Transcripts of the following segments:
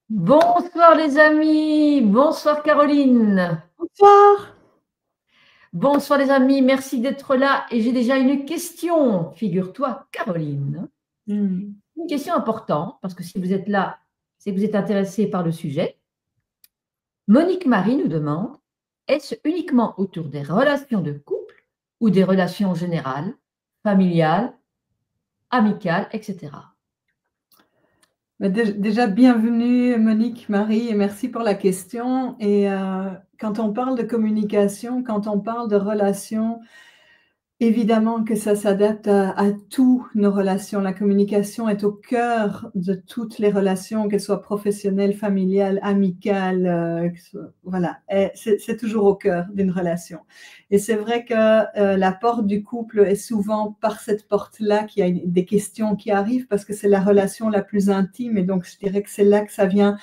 Bonsoir les amis, bonsoir Caroline. Bonsoir. Bonsoir les amis, merci d'être là. Et j'ai déjà une question, figure-toi Caroline. Une question importante, parce que si vous êtes là, c'est que vous êtes intéressé par le sujet. Monique Marie nous demande, est-ce uniquement autour des relations de couple ou des relations générales, familiales, amicales, etc. Déjà, bienvenue Monique, Marie, et merci pour la question. Et quand on parle de communication, quand on parle de relations, évidemment que ça s'adapte à tous nos relations. La communication est au cœur de toutes les relations, qu'elles soient professionnelles, familiales, amicales, voilà, c'est toujours au cœur d'une relation. Et c'est vrai que la porte du couple est souvent par cette porte-là qu'il y a des questions qui arrivent parce que c'est la relation la plus intime et donc je dirais que c'est là que ça vient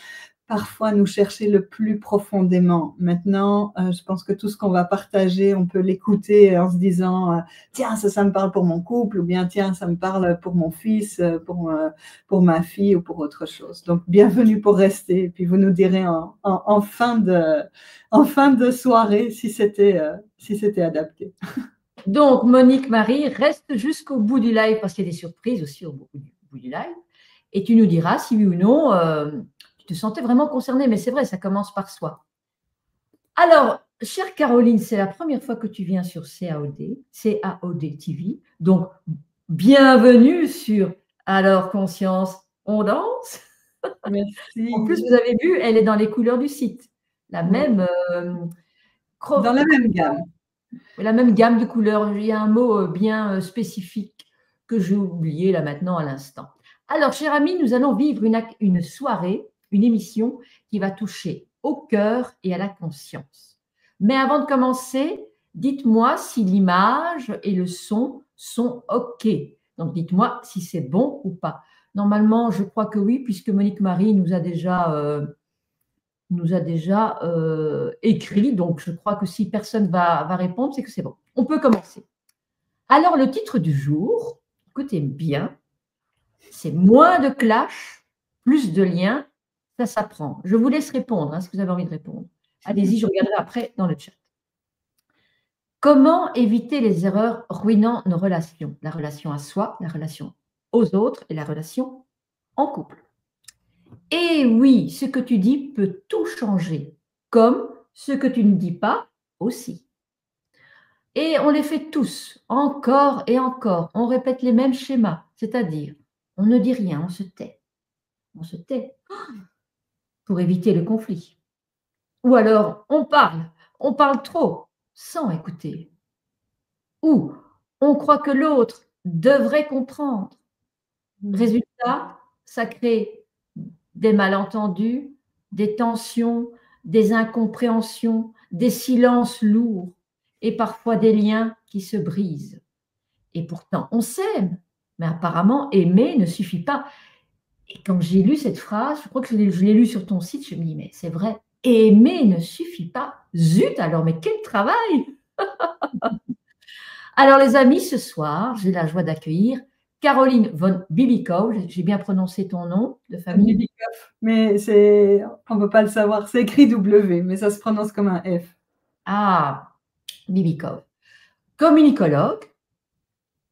parfois nous chercher le plus profondément. Maintenant, je pense que tout ce qu'on va partager, on peut l'écouter en se disant tiens, ça me parle pour mon couple, ou bien tiens, ça me parle pour mon fils, pour ma fille ou pour autre chose. Donc, bienvenue pour rester. Et puis, vous nous direz en fin de soirée si c'était adapté. Donc, Monique Marie, reste jusqu'au bout du live parce qu'il y a des surprises aussi au bout du live. Et tu nous diras si oui ou non, tu te sentais vraiment concernée. Mais c'est vrai, ça commence par soi. Alors, chère Caroline, c'est la première fois que tu viens sur CAOD TV. Donc, bienvenue sur Alors Conscience, on danse. Merci. En plus, vous avez vu, elle est dans les couleurs du site. La même dans la même gamme. La même gamme de couleurs. Il y a un mot bien spécifique que j'ai oublié là maintenant à l'instant. Alors, chers amis, nous allons vivre une soirée, une émission qui va toucher au cœur et à la conscience. Mais avant de commencer, dites-moi si l'image et le son sont OK. Donc, dites-moi si c'est bon ou pas. Normalement, je crois que oui, puisque Monique Marie nous a déjà écrit. Donc, je crois que si personne va répondre, c'est que c'est bon. On peut commencer. Alors, le titre du jour, écoutez bien, c'est moins de clash, plus de liens, ça s'apprend. Je vous laisse répondre, hein, si vous avez envie de répondre. Allez-y, je regarderai après dans le chat. Comment éviter les erreurs ruinant nos relations? La relation à soi, la relation aux autres et la relation en couple. Et oui, ce que tu dis peut tout changer, comme ce que tu ne dis pas aussi. Et on les fait tous, encore et encore. On répète les mêmes schémas, c'est-à-dire, on ne dit rien, on se tait. On se tait pour éviter le conflit. Ou alors, on parle trop, sans écouter. Ou on croit que l'autre devrait comprendre. Résultat, ça crée des malentendus, des tensions, des incompréhensions, des silences lourds et parfois des liens qui se brisent. Et pourtant, on s'aime, mais apparemment, aimer ne suffit pas. Et quand j'ai lu cette phrase, je crois que je l'ai lu sur ton site, je me dis, mais c'est vrai, aimer ne suffit pas. Zut alors, mais quel travail! Alors les amis, ce soir, j'ai la joie d'accueillir Caroline von Bibikow. J'ai bien prononcé ton nom de famille? Bibikow, mais on ne peut pas le savoir. C'est écrit W, mais ça se prononce comme un F. Ah, Bibikow. Communicologue,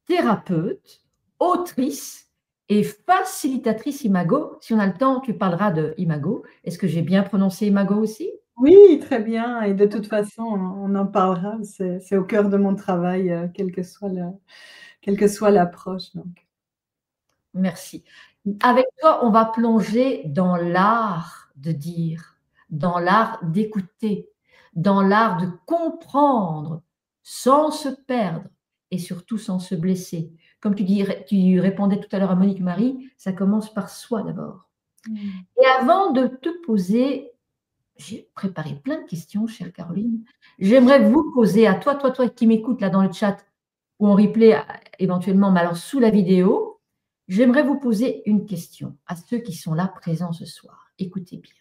thérapeute, autrice et facilitatrice Imago. Si on a le temps, tu parleras de Imago. Est-ce que j'ai bien prononcé Imago aussi? Oui, très bien. Et de toute façon, on en parlera. C'est au cœur de mon travail, quelle que soit l'approche. Donc. Merci. Avec toi, on va plonger dans l'art de dire, dans l'art d'écouter, dans l'art de comprendre sans se perdre et surtout sans se blesser. Comme tu répondais tout à l'heure à Monique Marie, ça commence par soi d'abord. Et avant de te poser, j'ai préparé plein de questions, chère Caroline. J'aimerais vous poser à toi qui m'écoutes là dans le chat ou en replay éventuellement, mais alors sous la vidéo, j'aimerais vous poser une question à ceux qui sont là présents ce soir. Écoutez bien.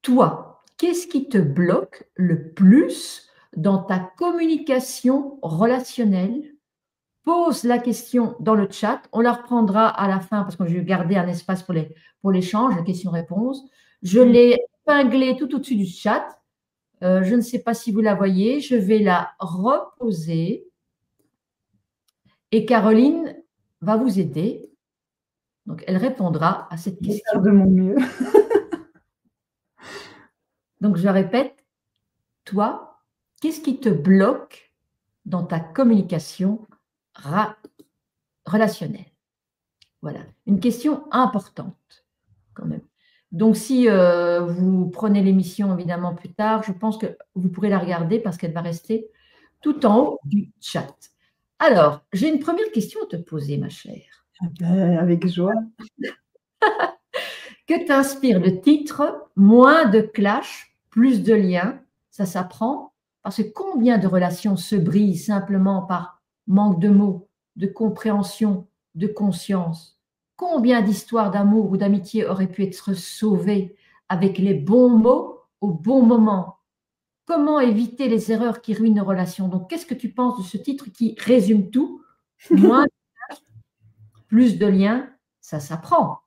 Toi, qu'est-ce qui te bloque le plus dans ta communication relationnelle pose la question dans le chat. On la reprendra à la fin parce que je vais garder un espace pour l'échange, les questions-réponses. Je l'ai épinglée tout au-dessus du chat. Je ne sais pas si vous la voyez. Je vais la reposer. Et Caroline va vous aider. Donc, elle répondra à cette Je vais question. faire de mon mieux. Donc, je répète, toi, qu'est-ce qui te bloque dans ta communication relationnelle? Voilà, une question importante quand même. Donc, si vous prenez l'émission évidemment plus tard, je pense que vous pourrez la regarder parce qu'elle va rester tout en haut du chat. Alors, j'ai une première question à te poser, ma chère. Avec joie. Que t'inspire le titre « Moins de clash, plus de liens ». Ça s'apprend parce que combien de relations se brisent simplement par manque de mots, de compréhension, de conscience? Combien d'histoires d'amour ou d'amitié auraient pu être sauvées avec les bons mots au bon moment? Comment éviter les erreurs qui ruinent nos relations? Donc, qu'est-ce que tu penses de ce titre qui résume tout? Moins de clash, plus de liens, ça s'apprend.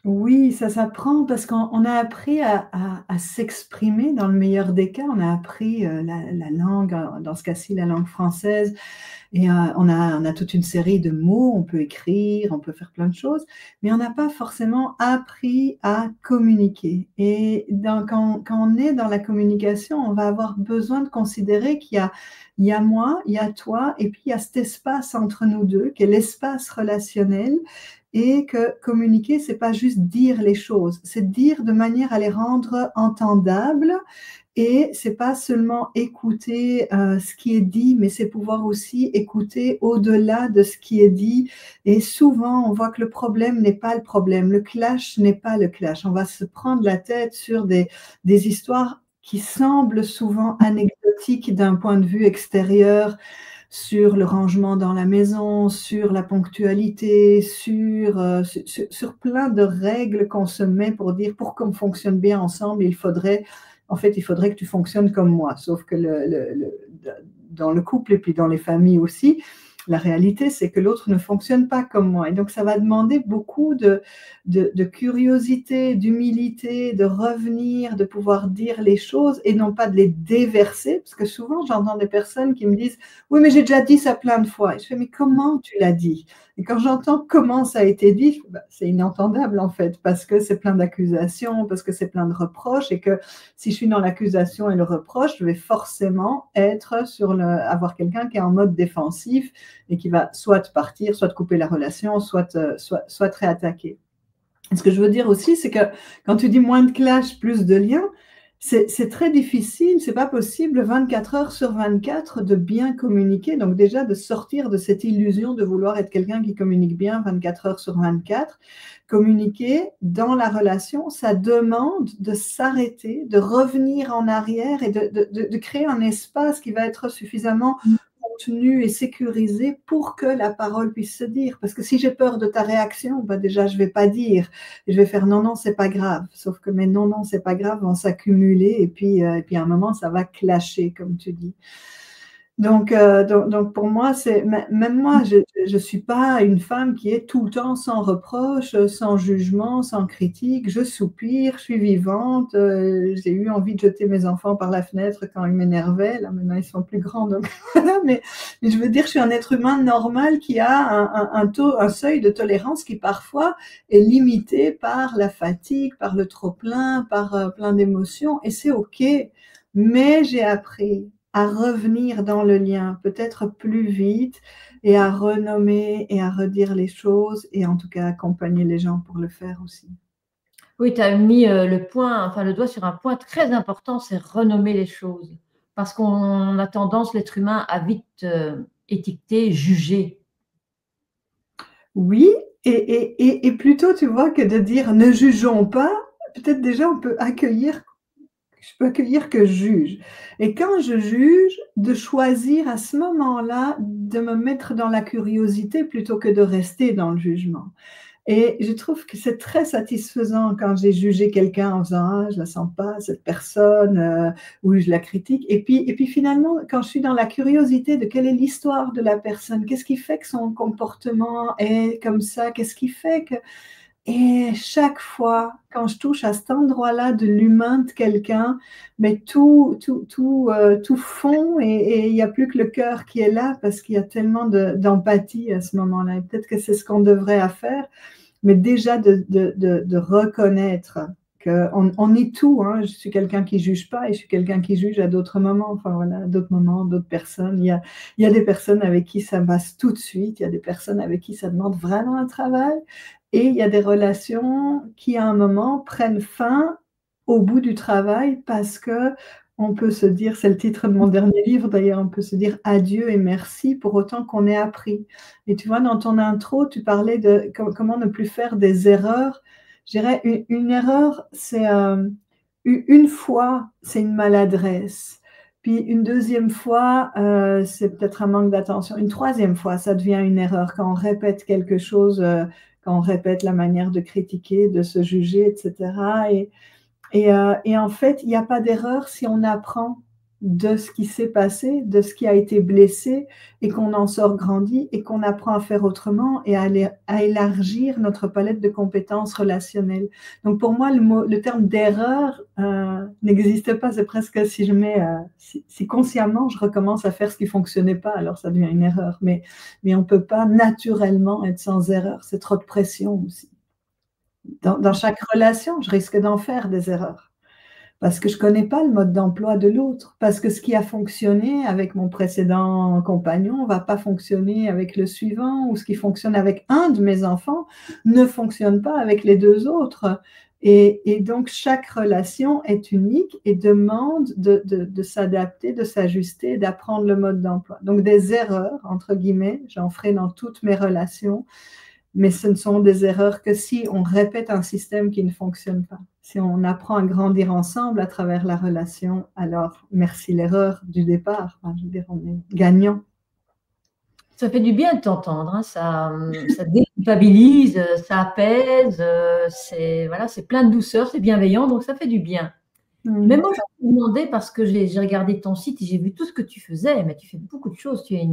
Oui, ça s'apprend parce qu'on a appris à s'exprimer dans le meilleur des cas. On a appris la langue, dans ce cas-ci, la langue française. Et on a toute une série de mots, on peut écrire, on peut faire plein de choses, mais on n'a pas forcément appris à communiquer. Et quand on est dans la communication, on va avoir besoin de considérer il y a moi, il y a toi, et puis il y a cet espace entre nous deux, qui est l'espace relationnel, et que communiquer, c'est pas juste dire les choses, c'est dire de manière à les rendre entendables. Et c'est pas seulement écouter ce qui est dit, mais c'est pouvoir aussi écouter au-delà de ce qui est dit. Et souvent, on voit que le problème n'est pas le problème, le clash n'est pas le clash. On va se prendre la tête sur des histoires qui semblent souvent anecdotiques d'un point de vue extérieur, sur le rangement dans la maison, sur la ponctualité, sur plein de règles qu'on se met pour dire pour qu'on fonctionne bien ensemble, il faudrait que tu fonctionnes comme moi. Sauf que dans le couple et puis dans les familles aussi, la réalité, c'est que l'autre ne fonctionne pas comme moi. Et donc, ça va demander beaucoup de curiosité, d'humilité, de revenir, de pouvoir dire les choses et non pas de les déverser. Parce que souvent, j'entends des personnes qui me disent « Oui, mais j'ai déjà dit ça plein de fois. » Et je fais « Mais comment tu l'as dit ?» Et quand j'entends comment ça a été dit, c'est inentendable en fait, parce que c'est plein d'accusations, parce que c'est plein de reproches, et que si je suis dans l'accusation et le reproche, je vais forcément avoir quelqu'un qui est en mode défensif et qui va soit partir, soit couper la relation, soit te réattaquer. Et ce que je veux dire aussi, c'est que quand tu dis moins de clash, plus de liens, c'est très difficile, c'est pas possible 24 heures sur 24 de bien communiquer. Donc déjà de sortir de cette illusion de vouloir être quelqu'un qui communique bien 24 heures sur 24. Communiquer dans la relation, ça demande de s'arrêter, de revenir en arrière et de créer un espace qui va être suffisamment contenu et sécurisé pour que la parole puisse se dire. Parce que si j'ai peur de ta réaction, déjà je vais pas dire. Et je vais faire non, non, c'est pas grave. Sauf que mes non, non, c'est pas grave vont s'accumuler et puis à un moment, ça va clasher, comme tu dis. Donc pour moi, même moi, je suis pas une femme qui est tout le temps sans reproche, sans jugement, sans critique. Je soupire, je suis vivante. J'ai eu envie de jeter mes enfants par la fenêtre quand ils m'énervaient. Là, maintenant, ils sont plus grands, donc voilà. Mais je veux dire, je suis un être humain normal qui a un seuil de tolérance qui parfois est limité par la fatigue, par le trop-plein, par plein d'émotions. Et c'est OK. Mais j'ai appris à revenir dans le lien, peut-être plus vite, et à renommer et à redire les choses, et en tout cas accompagner les gens pour le faire aussi. Oui, tu as mis le doigt sur un point très important, c'est renommer les choses. Parce qu'on a tendance, l'être humain, à vite étiqueter, juger. Oui, et plutôt, tu vois, que de dire ne jugeons pas, peut-être déjà on peut accueillir. Je peux accueillir que je juge. Et quand je juge, de choisir à ce moment-là de me mettre dans la curiosité plutôt que de rester dans le jugement. Et je trouve que c'est très satisfaisant quand j'ai jugé quelqu'un en faisant ah, je la sens pas cette personne ou je la critique. Et puis finalement, quand je suis dans la curiosité de quelle est l'histoire de la personne, qu'est-ce qui fait que son comportement est comme ça, qu'est-ce qui fait que et chaque fois, quand je touche à cet endroit-là de l'humain de quelqu'un, mais tout fond et il n'y a plus que le cœur qui est là parce qu'il y a tellement d'empathie à ce moment-là. Et peut-être que c'est ce qu'on devrait faire, mais déjà de reconnaître qu'on est tout. Hein. Je suis quelqu'un qui ne juge pas et je suis quelqu'un qui juge à d'autres moments. Enfin voilà, à d'autres moments, d'autres personnes. Il y a des personnes avec qui ça passe tout de suite. Il y a des personnes avec qui ça demande vraiment un travail. Et il y a des relations qui, à un moment, prennent fin au bout du travail parce que on peut se dire, c'est le titre de mon dernier livre d'ailleurs, on peut se dire adieu et merci pour autant qu'on ait appris. Et tu vois, dans ton intro, tu parlais de comment ne plus faire des erreurs. Je dirais, une erreur, c'est une fois, c'est une maladresse. Puis une deuxième fois, c'est peut-être un manque d'attention. Une troisième fois, ça devient une erreur quand on répète quelque chose, quand on répète la manière de critiquer, de se juger, etc. Et en fait, il n'y a pas d'erreur si on apprend de ce qui s'est passé, de ce qui a été blessé, et qu'on en sort grandi, et qu'on apprend à faire autrement et à élargir notre palette de compétences relationnelles. Donc pour moi, le terme d'erreur n'existe pas. C'est presque si je mets, si consciemment je recommence à faire ce qui ne fonctionnait pas, alors ça devient une erreur. Mais on ne peut pas naturellement être sans erreur. C'est trop de pression aussi. Dans chaque relation, je risque d'en faire des erreurs parce que je ne connais pas le mode d'emploi de l'autre, parce que ce qui a fonctionné avec mon précédent compagnon ne va pas fonctionner avec le suivant, ou ce qui fonctionne avec un de mes enfants ne fonctionne pas avec les deux autres. Et donc, chaque relation est unique et demande de s'adapter, de s'ajuster, d'apprendre le mode d'emploi. Donc, des erreurs, entre guillemets, j'en ferai dans toutes mes relations, mais ce ne sont des erreurs que si on répète un système qui ne fonctionne pas. Si on apprend à grandir ensemble à travers la relation, alors merci l'erreur du départ. Enfin, je veux dire, on est gagnant. Ça fait du bien de t'entendre, hein. Ça déculpabilise, ça apaise, c'est voilà, c'est plein de douceur, c'est bienveillant, donc ça fait du bien. Mais moi, je me demandais, parce que j'ai regardé ton site et j'ai vu tout ce que tu faisais, mais tu fais beaucoup de choses. Tu es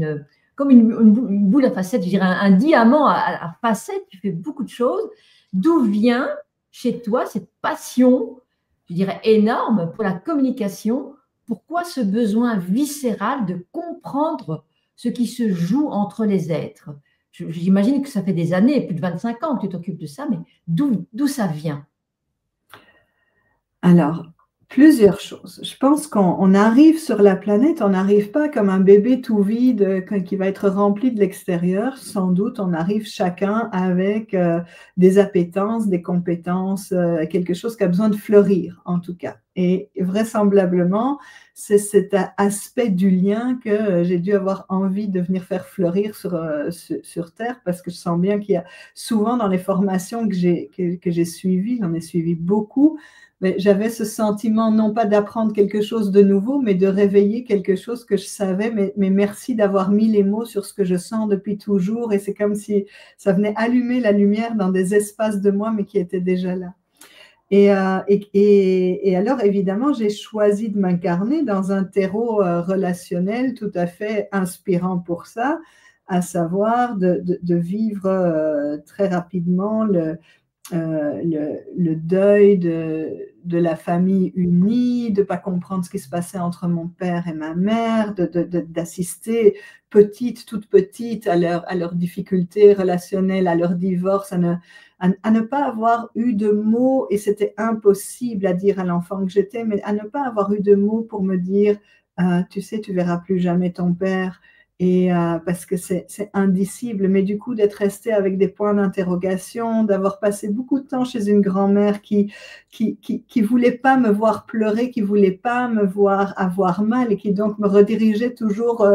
comme une boule à facettes, je dirais un diamant à facettes, tu fais beaucoup de choses. D'où vient chez toi cette passion, je dirais énorme, pour la communication? Pourquoi ce besoin viscéral de comprendre ce qui se joue entre les êtres? J'imagine que ça fait des années, plus de 25 ans que tu t'occupes de ça, mais d'où ça vient? Alors, plusieurs choses. Je pense qu'on arrive sur la planète, on n'arrive pas comme un bébé tout vide qui va être rempli de l'extérieur. Sans doute, on arrive chacun avec des appétences, des compétences, quelque chose qui a besoin de fleurir, en tout cas. Et vraisemblablement, c'est cet aspect du lien que j'ai dû avoir envie de venir faire fleurir sur Terre, parce que je sens bien qu'il y a souvent dans les formations que j'ai suivies, j'en ai suivi beaucoup, mais j'avais ce sentiment non pas d'apprendre quelque chose de nouveau, mais de réveiller quelque chose que je savais. Mais merci d'avoir mis les mots sur ce que je sens depuis toujours. Et c'est comme si ça venait allumer la lumière dans des espaces de moi, mais qui étaient déjà là. Et alors, évidemment, j'ai choisi de m'incarner dans un terreau relationnel tout à fait inspirant pour ça, à savoir de vivre très rapidement le deuil de la famille unie, de ne pas comprendre ce qui se passait entre mon père et ma mère, d'assister toute petite à leurs difficultés relationnelles, à leur divorce, à ne pas avoir eu de mots, et c'était impossible à dire à l'enfant que j'étais, mais à ne pas avoir eu de mots pour me dire tu sais, tu verras plus jamais ton père. Et parce que c'est indicible, mais du coup d'être resté avec des points d'interrogation, d'avoir passé beaucoup de temps chez une grand-mère qui voulait pas me voir pleurer, qui voulait pas me voir avoir mal, et qui donc me redirigeait toujours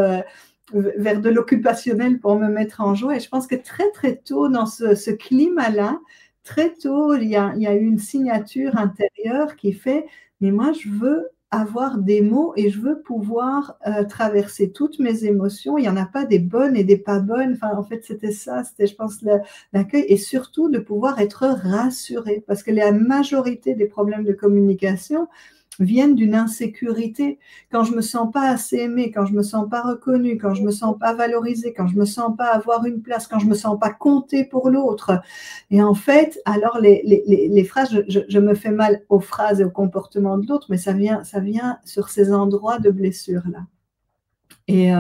vers de l'occupationnel pour me mettre en joie. Et je pense que très très tôt dans ce climat-là, très tôt, il y a eu une signature intérieure qui fait, mais moi je veux avoir des mots et je veux pouvoir traverser toutes mes émotions. Il n'y en a pas des bonnes et des pas bonnes. Enfin, en fait, c'était ça, c'était, je pense, l'accueil et surtout de pouvoir être rassuré parce que la majorité des problèmes de communication viennent d'une insécurité. Quand je me sens pas assez aimée, quand je me sens pas reconnue, quand je me sens pas valorisée, quand je me sens pas avoir une place, quand je me sens pas comptée pour l'autre. Et en fait, alors les phrases, je me fais mal aux phrases et au comportement de l'autre, mais ça vient sur ces endroits de blessure-là. Et,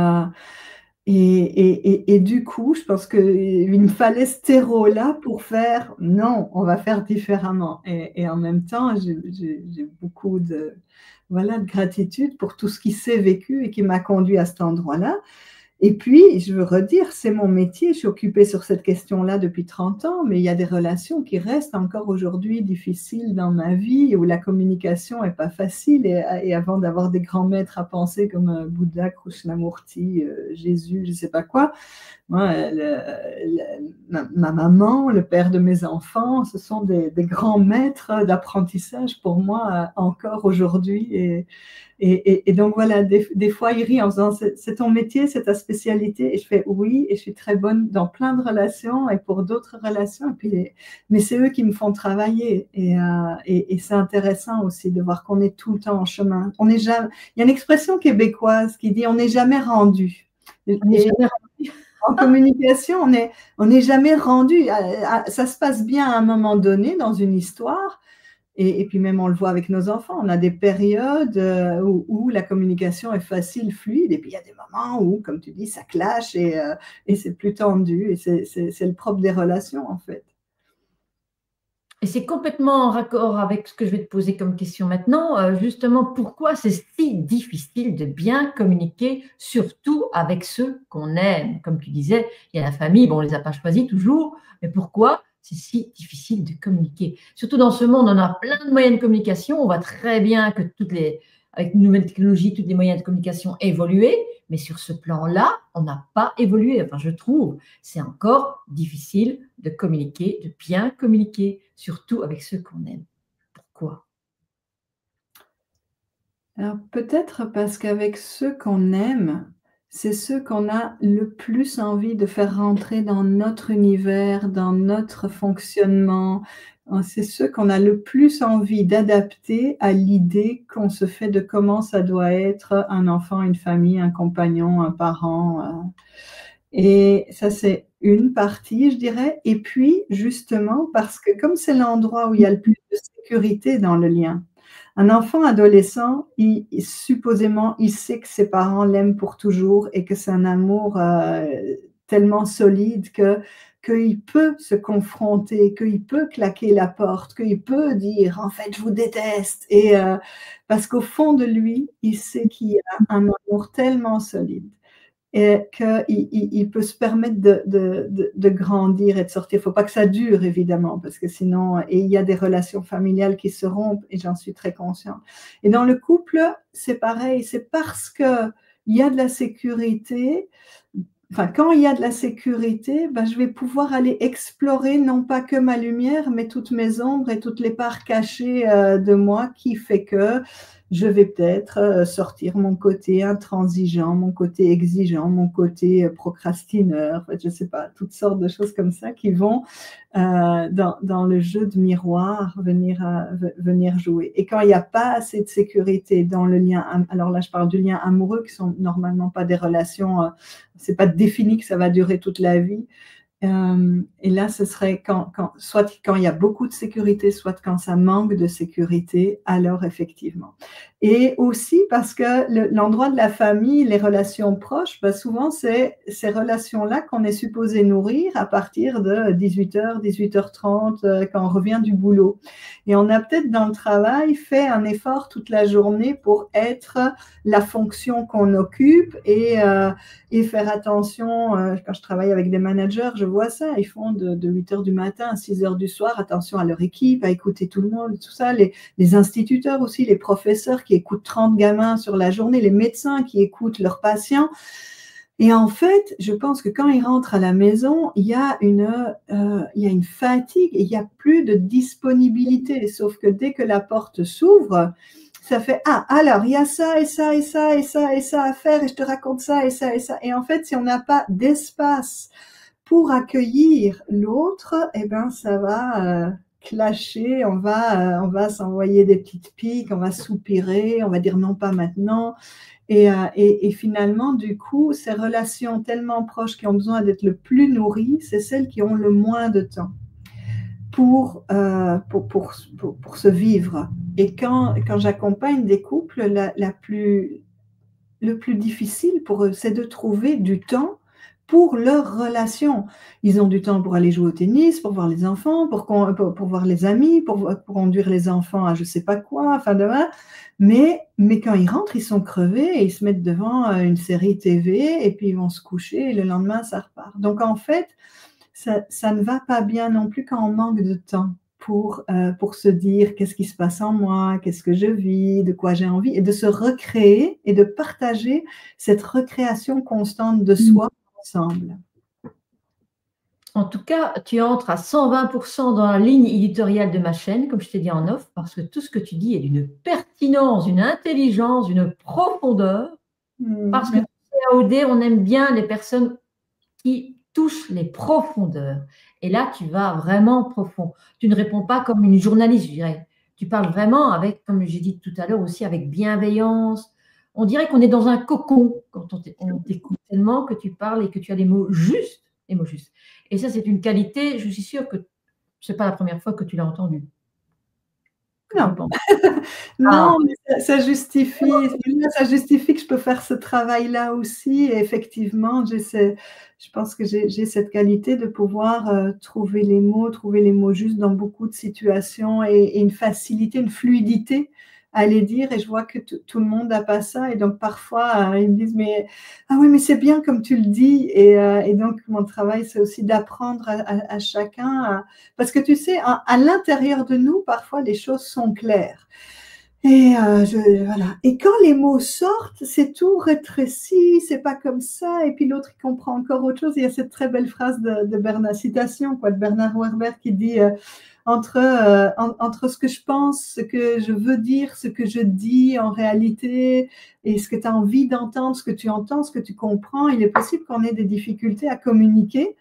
et du coup, je pense qu'il me fallait ce terreau-là pour faire non, on va faire différemment. Et en même temps, j'ai beaucoup de, voilà, de gratitude pour tout ce qui s'est vécu et qui m'a conduit à cet endroit-là. Et puis, je veux redire, c'est mon métier, je suis occupée sur cette question-là depuis 30 ans, mais il y a des relations qui restent encore aujourd'hui difficiles dans ma vie, où la communication n'est pas facile, et avant d'avoir des grands maîtres à penser comme Bouddha, Krishnamurti, Jésus, je ne sais pas quoi, moi, ma maman, le père de mes enfants, ce sont des grands maîtres d'apprentissage pour moi encore aujourd'hui. Et donc voilà, des fois il rit en disant c'est ton métier, c'est ta spécialité, et je fais oui, et je suis très bonne dans plein de relations et pour d'autres relations, et puis mais c'est eux qui me font travailler, et c'est intéressant aussi de voir qu'on est tout le temps en chemin. On n'est jamais, il y a une expression québécoise qui dit on n'est jamais rendu. On n'est jamais rendu. En communication, on n'est jamais rendu. Ça se passe bien à un moment donné dans une histoire. Et puis même, on le voit avec nos enfants, on a des périodes où la communication est facile, fluide, et puis il y a des moments où, comme tu dis, ça clash et c'est plus tendu, et c'est le propre des relations, en fait. Et c'est complètement en raccord avec ce que je vais te poser comme question maintenant. Justement, pourquoi c'est si difficile de bien communiquer, surtout avec ceux qu'on aime? Comme tu disais, il y a la famille, bon, on ne les a pas choisis toujours, mais pourquoi c'est si difficile de communiquer? Surtout dans ce monde, on a plein de moyens de communication. On voit très bien que avec une nouvelle technologie, tous les moyens de communication évoluent, mais sur ce plan-là, on n'a pas évolué. Enfin, je trouve, c'est encore difficile de communiquer, de bien communiquer, surtout avec ceux qu'on aime. Pourquoi? Alors peut-être parce qu'avec ceux qu'on aime, c'est ceux qu'on a le plus envie de faire rentrer dans notre univers, dans notre fonctionnement. C'est ceux qu'on a le plus envie d'adapter à l'idée qu'on se fait de comment ça doit être un enfant, une famille, un compagnon, un parent. Et ça, c'est une partie, je dirais. Et puis, justement, parce que comme c'est l'endroit où il y a le plus de sécurité dans le lien, un enfant adolescent, supposément, il sait que ses parents l'aiment pour toujours et que c'est un amour tellement solide qu'il peut se confronter, qu'il peut claquer la porte, qu'il peut dire « en fait, je vous déteste ». Et parce qu'au fond de lui, il sait qu'il y a un amour tellement solide et qu'il peut se permettre de grandir et de sortir. Il ne faut pas que ça dure, évidemment, parce que sinon, et il y a des relations familiales qui se rompent, et j'en suis très consciente. Et dans le couple, c'est pareil, c'est parce qu'il y a de la sécurité. Enfin, quand il y a de la sécurité, ben, je vais pouvoir aller explorer non pas que ma lumière, mais toutes mes ombres et toutes les parts cachées de moi, qui fait que je vais peut-être sortir mon côté intransigeant, mon côté exigeant, mon côté procrastineur, en fait, je ne sais pas, toutes sortes de choses comme ça qui vont dans le jeu de miroir venir jouer. Et quand il n'y a pas assez de sécurité dans le lien, alors là je parle du lien amoureux, qui sont normalement pas des relations, c'est pas défini que ça va durer toute la vie. Et là, ce serait soit quand il y a beaucoup de sécurité, soit quand ça manque de sécurité, alors effectivement. Et aussi parce que l'endroit de la famille, les relations proches, ben souvent c'est ces relations-là qu'on est supposé nourrir à partir de 18h, 18h30, quand on revient du boulot. Et on a peut-être dans le travail fait un effort toute la journée pour être la fonction qu'on occupe et faire attention. Quand je travaille avec des managers, je vois ça, ils font de 8h du matin à 6h du soir, attention à leur équipe, à écouter tout le monde, tout ça, les instituteurs aussi, les professeurs qui écoutent 30 gamins sur la journée, les médecins qui écoutent leurs patients. Et en fait, je pense que quand ils rentrent à la maison, il y a une fatigue et il n'y a plus de disponibilité. Sauf que dès que la porte s'ouvre, ça fait, ah, alors, il y a ça et ça et ça et ça et ça à faire et je te raconte ça et ça et ça. Et en fait, si on n'a pas d'espace pour accueillir l'autre, eh ben, ça va clasher, on va s'envoyer des petites piques, on va soupirer, on va dire non, pas maintenant. Et finalement, du coup, ces relations tellement proches qui ont besoin d'être le plus nourries, c'est celles qui ont le moins de temps pour se vivre. Et quand j'accompagne des couples, le plus difficile pour eux, c'est de trouver du temps pour leur relation. Ils ont du temps pour aller jouer au tennis, pour voir les enfants, pour voir les amis, pour conduire les enfants à je sais pas quoi, enfin demain. Mais quand ils rentrent, ils sont crevés et ils se mettent devant une série TV et puis ils vont se coucher et le lendemain, ça repart. Donc en fait, ça ne va pas bien non plus quand on manque de temps pour se dire qu'est-ce qui se passe en moi, qu'est-ce que je vis, de quoi j'ai envie, et de se recréer et de partager cette recréation constante de soi ensemble. En tout cas, tu entres à 120% dans la ligne éditoriale de ma chaîne, comme je t'ai dit en off, parce que tout ce que tu dis est d'une pertinence, d'une intelligence, d'une profondeur. Parce que à OD, on aime bien les personnes qui touchent les profondeurs. Et là, tu vas vraiment profond. Tu ne réponds pas comme une journaliste, je dirais. Tu parles vraiment avec, comme j'ai dit tout à l'heure aussi, avec bienveillance. On dirait qu'on est dans un cocon quand on t'écoute tellement que tu parles et que tu as des mots justes, les mots justes. Et ça, c'est une qualité, je suis sûre que ce n'est pas la première fois que tu l'as entendu. Non, non, mais ça justifie que je peux faire ce travail-là aussi. Et effectivement, je pense que j'ai cette qualité de pouvoir trouver les mots justes dans beaucoup de situations et une facilité, une fluidité à les dire. Et je vois que tout le monde n'a pas ça. Et donc parfois, ils me disent, mais ah oui, mais c'est bien comme tu le dis. Et donc mon travail, c'est aussi d'apprendre à chacun. Parce que tu sais, à l'intérieur de nous, parfois les choses sont claires. Et voilà. Et quand les mots sortent, c'est tout rétréci, c'est pas comme ça. Et puis l'autre, il comprend encore autre chose. Il y a cette très belle phrase de Bernard, citation, quoi, de Bernard Werber qui dit entre ce que je pense, ce que je veux dire, ce que je dis en réalité, et ce que tu as envie d'entendre, ce que tu entends, ce que tu comprends, il est possible qu'on ait des difficultés à communiquer.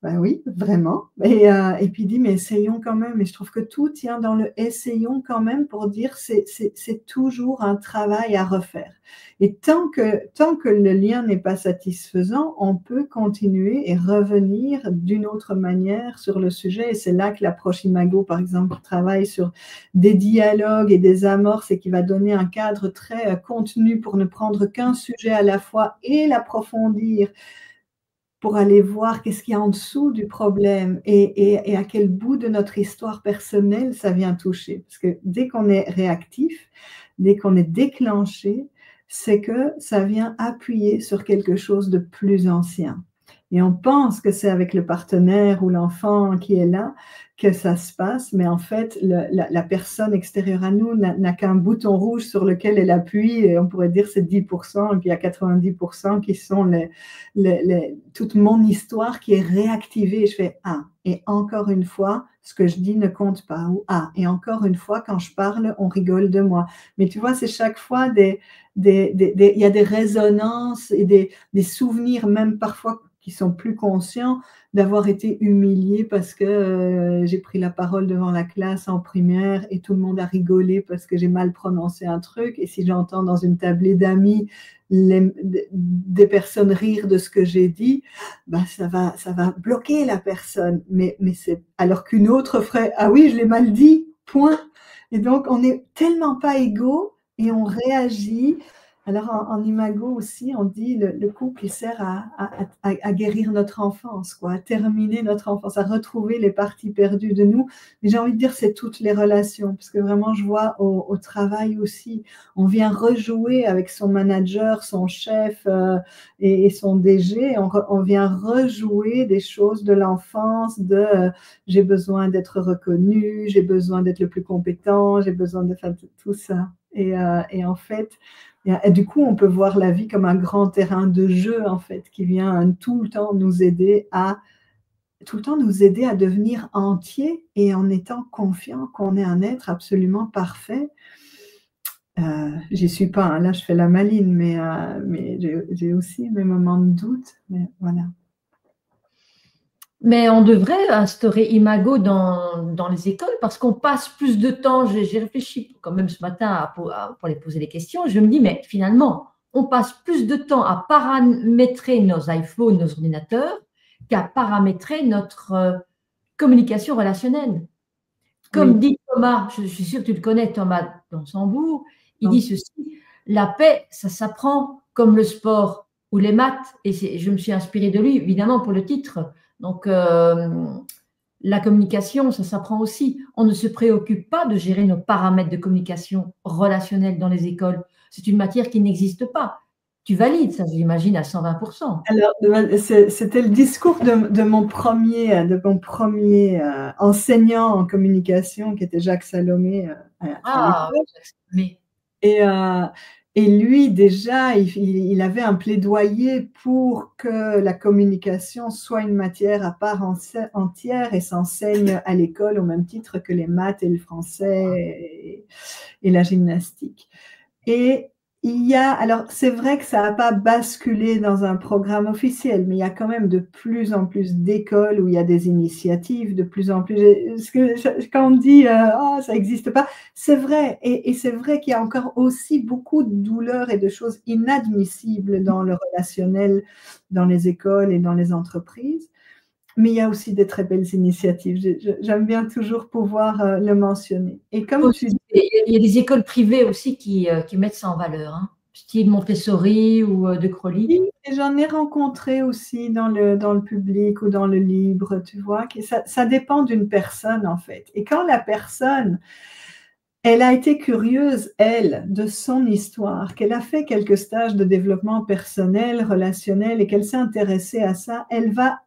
Ben oui, vraiment. Et puis il dit, mais essayons quand même. Et je trouve que tout tient dans le essayons quand même pour dire c'est toujours un travail à refaire. Et tant que le lien n'est pas satisfaisant, on peut continuer et revenir d'une autre manière sur le sujet. Et c'est là que l'approche Imago, par exemple, travaille sur des dialogues et des amorces et qui va donner un cadre très contenu pour ne prendre qu'un sujet à la fois et l'approfondir pour aller voir qu'est-ce qu'il y a en dessous du problème et à quel bout de notre histoire personnelle ça vient toucher. Parce que dès qu'on est réactif, dès qu'on est déclenché, c'est que ça vient appuyer sur quelque chose de plus ancien. Et on pense que c'est avec le partenaire ou l'enfant qui est là que ça se passe, mais en fait, la personne extérieure à nous n'a qu'un bouton rouge sur lequel elle appuie, et on pourrait dire c'est 10%, et puis il y a 90% qui sont toute mon histoire qui est réactivée. Et je fais « Ah ». Et encore une fois, ce que je dis ne compte pas. Ou « Ah ». Et encore une fois, quand je parle, on rigole de moi. Mais tu vois, c'est chaque fois il y a des résonances et des souvenirs, même parfois qui sont plus conscients d'avoir été humiliés parce que j'ai pris la parole devant la classe en primaire et tout le monde a rigolé parce que j'ai mal prononcé un truc. Et si j'entends dans une tablée d'amis des personnes rire de ce que j'ai dit, bah ça va bloquer la personne. Mais c'est alors qu'une autre ferait « Ah oui, je l'ai mal dit, point ». Et donc, on n'est tellement pas égaux et on réagit. Alors, en Imago aussi, on dit le couple, il sert à guérir notre enfance, quoi, à terminer notre enfance, à retrouver les parties perdues de nous. Mais j'ai envie de dire, c'est toutes les relations, parce que vraiment, je vois au travail aussi, on vient rejouer avec son manager, son chef et son DG, on vient rejouer des choses de l'enfance, j'ai besoin d'être reconnu, j'ai besoin d'être le plus compétent, j'ai besoin de faire tout ça. Et en fait, et du coup, on peut voir la vie comme un grand terrain de jeu, en fait, qui vient tout le temps nous aider à devenir entier et en étant confiant qu'on est un être absolument parfait. j'y suis pas, hein, là je fais la maline, mais j'ai aussi mes moments de doute, mais voilà. Mais on devrait instaurer Imago dans les écoles parce qu'on passe plus de temps, j'ai réfléchi quand même ce matin pour les poser les questions, je me dis, mais finalement, on passe plus de temps à paramétrer nos iPhones, nos ordinateurs, qu'à paramétrer notre communication relationnelle. Comme Oui, dit Thomas, je suis sûre que tu le connais, Thomas Dansembourg, il dit non. ceci, la paix, ça s'apprend comme le sport ou les maths, et je me suis inspirée de lui, évidemment, pour le titre. Donc, la communication, ça s'apprend aussi. On ne se préoccupe pas de gérer nos paramètres de communication relationnelle dans les écoles. C'est une matière qui n'existe pas. Tu valides ça, j'imagine, à 120%. Alors, c'était le discours de mon premier enseignant en communication, qui était Jacques Salomé, à Ah, l'époque. mais Et, euh, et lui, déjà, il avait un plaidoyer pour que la communication soit une matière à part entière et s'enseigne à l'école au même titre que les maths et le français et la gymnastique. Et alors c'est vrai que ça n'a pas basculé dans un programme officiel, mais il y a quand même de plus en plus d'écoles où il y a des initiatives, de plus en plus. Quand on dit oh, ça n'existe pas, c'est vrai. Et c'est vrai qu'il y a encore aussi beaucoup de douleurs et de choses inadmissibles dans le relationnel, dans les écoles et dans les entreprises. Mais il y a aussi des très belles initiatives. J'aime bien toujours pouvoir le mentionner. Et comme tu dis, il y a des écoles privées aussi qui mettent ça en valeur, hein, style Montessori ou De Crolly. oui, et j'en ai rencontré aussi dans le public ou dans le libre, tu vois, que ça dépend d'une personne en fait. Et quand la personne, elle a été curieuse, elle, de son histoire, qu'elle a fait quelques stages de développement personnel, relationnel et qu'elle s'est intéressée à ça, elle va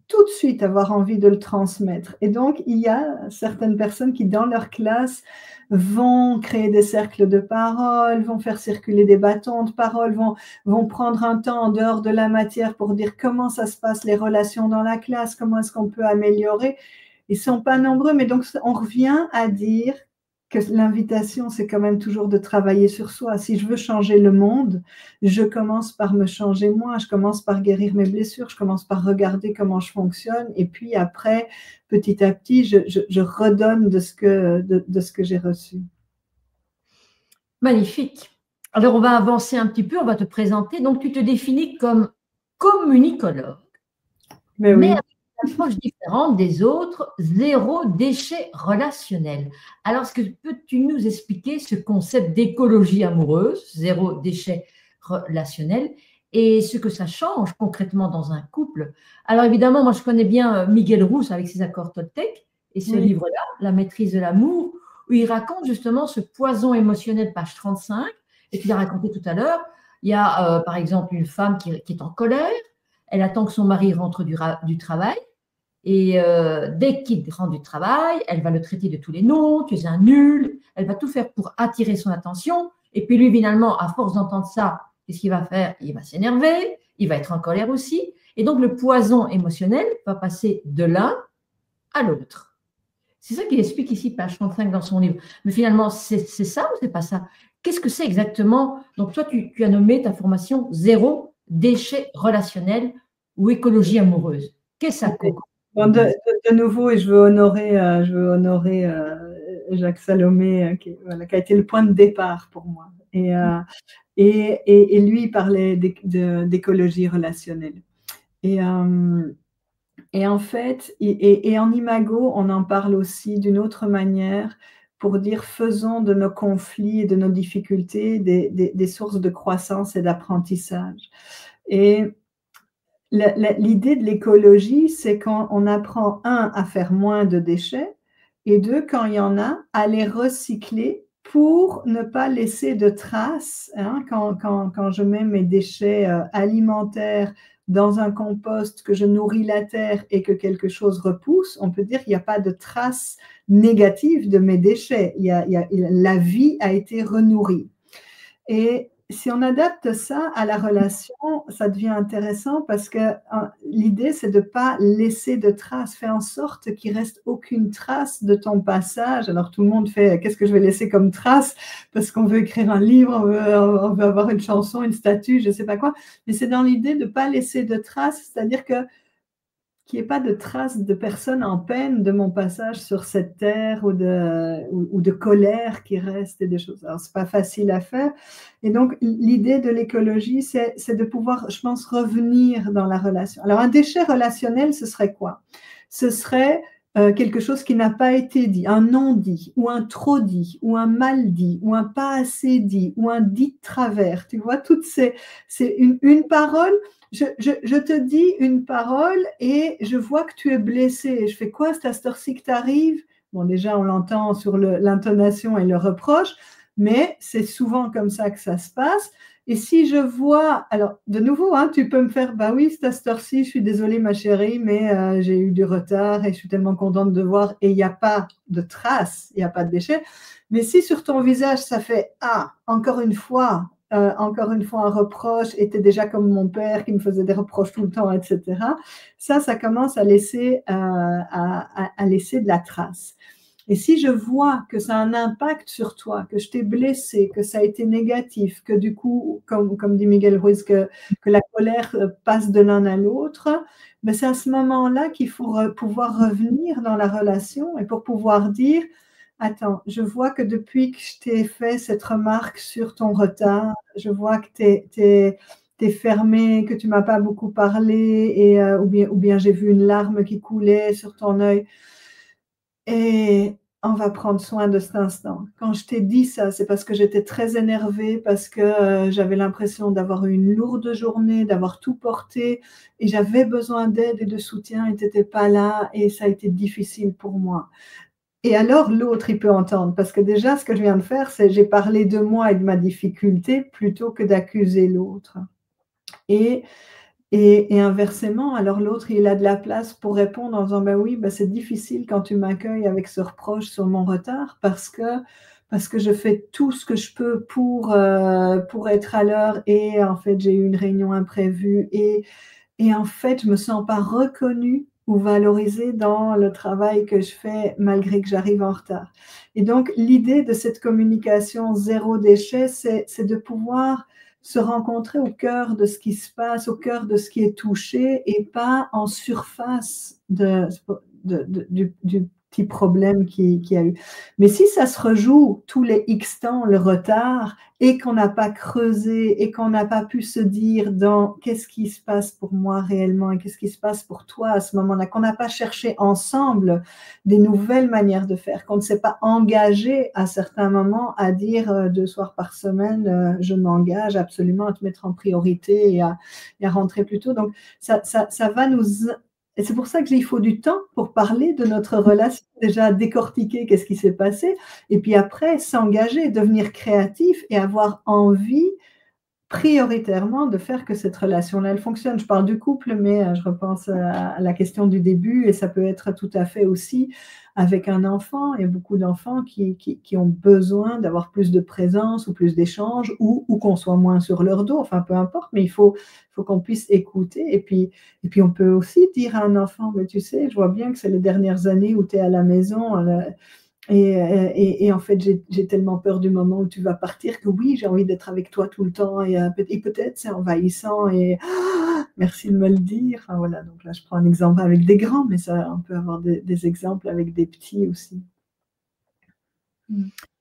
tout de suite avoir envie de le transmettre. Et donc, il y a certaines personnes qui, dans leur classe, vont créer des cercles de parole, vont faire circuler des bâtons de parole, vont prendre un temps en dehors de la matière pour dire comment ça se passe, les relations dans la classe, comment est-ce qu'on peut améliorer. Ils ne sont pas nombreux, mais donc on revient à dire que l'invitation, c'est quand même toujours de travailler sur soi. Si je veux changer le monde, je commence par me changer moi, je commence par guérir mes blessures, je commence par regarder comment je fonctionne, et puis après, petit à petit, je redonne de ce que j'ai reçu. Magnifique. Alors, on va avancer un petit peu, on va te présenter. Donc, tu te définis comme communicologue, Mais mais oui. avec une approche différente des autres, zéro déchet relationnel. Alors, peux-tu nous expliquer ce concept d'écologie amoureuse, zéro déchet relationnel, et ce que ça change concrètement dans un couple? Alors, évidemment, moi, je connais bien Miguel Rousse avec ses accords Toltec et ce Oui, livre-là, La maîtrise de l'amour, où il raconte justement ce poison émotionnel, page 35, et qu'il a raconté tout à l'heure. Il y a, par exemple, une femme qui est en colère. Elle attend que son mari rentre du travail. Et dès qu'il rentre du travail, elle va le traiter de tous les noms, tu es un nul, elle va tout faire pour attirer son attention. Et puis lui, finalement, à force d'entendre ça, qu'est-ce qu'il va faire? Il va s'énerver, il va être en colère aussi. Et donc, le poison émotionnel va passer de l'un à l'autre. C'est ça qu'il explique ici, page 35 dans son livre. Mais finalement, c'est ça ou c'est pas ça? Qu'est-ce que c'est exactement? Donc, toi, tu as nommé ta formation zéro déchet relationnel ou écologie amoureuse. Qu'est-ce que ça oui. conclut? Bon, de nouveau, et je veux honorer Jacques Salomé, voilà, qui a été le point de départ pour moi. Et lui, il parlait d'écologie relationnelle. Et, et en fait, et en imago, on en parle aussi d'une autre manière pour dire faisons de nos conflits et de nos difficultés des sources de croissance et d'apprentissage. Et l'idée de l'écologie, c'est quand on apprend, un, à faire moins de déchets, et deux, quand il y en a, à les recycler pour ne pas laisser de traces. Hein, quand je mets mes déchets alimentaires dans un compost, que je nourris la terre et que quelque chose repousse, on peut dire qu'il n'y a pas de traces négatives de mes déchets. La vie a été renourrie. Et si on adapte ça à la relation, ça devient intéressant parce que l'idée, c'est de ne pas laisser de traces. Fais en sorte qu'il reste aucune trace de ton passage. Alors tout le monde fait, qu'est-ce que je vais laisser comme trace? Parce qu'on veut écrire un livre, on veut avoir une chanson, une statue, je ne sais pas quoi. Mais c'est dans l'idée de ne pas laisser de traces, c'est-à-dire que qu'il n'y ait pas de traces de personnes en peine de mon passage sur cette terre ou de colère qui reste et des choses. Alors, ce n'est pas facile à faire. Et donc, l'idée de l'écologie, c'est de pouvoir, je pense, revenir dans la relation. Alors, un déchet relationnel, ce serait quoi? Ce serait quelque chose qui n'a pas été dit, un non dit, ou un trop dit, ou un mal dit, ou un pas assez dit, ou un dit de travers. Tu vois, toutes c'est une parole. Je te dis une parole et je vois que tu es blessé. Je fais quoi, c'est à cette heure-ci que tu arrives? Bon, déjà, on l'entend sur l'intonation et le reproche, mais c'est souvent comme ça que ça se passe. Et si je vois, alors de nouveau, hein, tu peux me faire, bah oui, c'est à cette heure-ci, je suis désolée ma chérie, mais j'ai eu du retard et je suis tellement contente de voir et il n'y a pas de traces, il n'y a pas de déchets. Mais si sur ton visage, ça fait, ah, encore une fois, un reproche, était déjà comme mon père qui me faisait des reproches tout le temps, etc. Ça commence à laisser de la trace. Et si je vois que ça a un impact sur toi, que je t'ai blessé, que ça a été négatif, que du coup, comme dit Miguel Ruiz, que la colère passe de l'un à l'autre, mais c'est à ce moment-là qu'il faut pouvoir revenir dans la relation et pour pouvoir dire, attends, je vois que depuis que je t'ai fait cette remarque sur ton retard, je vois que t'es fermé, que tu m'as pas beaucoup parlé, ou bien j'ai vu une larme qui coulait sur ton œil. Et on va prendre soin de cet instant. Quand je t'ai dit ça, c'est parce que j'étais très énervée, parce que j'avais l'impression d'avoir eu une lourde journée, d'avoir tout porté, et j'avais besoin d'aide et de soutien, et tu n'étais pas là, et ça a été difficile pour moi. Et alors, l'autre, il peut entendre, parce que déjà, ce que je viens de faire, c'est j'ai parlé de moi et de ma difficulté plutôt que d'accuser l'autre. Et inversement, alors l'autre, il a de la place pour répondre en disant, ben oui, ben c'est difficile quand tu m'accueilles avec ce reproche sur mon retard parce que je fais tout ce que je peux pour être à l'heure et en fait, j'ai eu une réunion imprévue et en fait, je me sens pas reconnue ou valorisée dans le travail que je fais malgré que j'arrive en retard. Et donc, l'idée de cette communication zéro déchet, c'est de pouvoir se rencontrer au cœur de ce qui se passe, au cœur de ce qui est touché et pas en surface du petit problème qu'il y a eu. Mais si ça se rejoue tous les X temps, le retard, et qu'on n'a pas creusé et qu'on n'a pas pu se dire dans qu'est-ce qui se passe pour moi réellement et qu'est-ce qui se passe pour toi à ce moment-là, qu'on n'a pas cherché ensemble des nouvelles manières de faire, qu'on ne s'est pas engagé à certains moments à dire 2 soirs par semaine, je m'engage absolument à te mettre en priorité et à rentrer plus tôt. Donc, ça va nous... Et c'est pour ça qu'il faut du temps pour parler de notre relation, déjà décortiquer qu'est-ce qui s'est passé, et puis après s'engager, devenir créatif et avoir envie prioritairement de faire que cette relation-là, elle fonctionne. Je parle du couple, mais je repense à la question du début et ça peut être tout à fait aussi avec un enfant. Il y a beaucoup d'enfants qui ont besoin d'avoir plus de présence ou plus d'échanges ou qu'on soit moins sur leur dos, enfin peu importe, mais il faut qu'on puisse écouter. Et puis on peut aussi dire à un enfant, mais tu sais, je vois bien que c'est les dernières années où tu es à la maison, et en fait, j'ai tellement peur du moment où tu vas partir que oui, j'ai envie d'être avec toi tout le temps et peut-être c'est envahissant et merci de me le dire. Enfin, voilà, donc là, je prends un exemple avec des grands, mais ça, on peut avoir des exemples avec des petits aussi.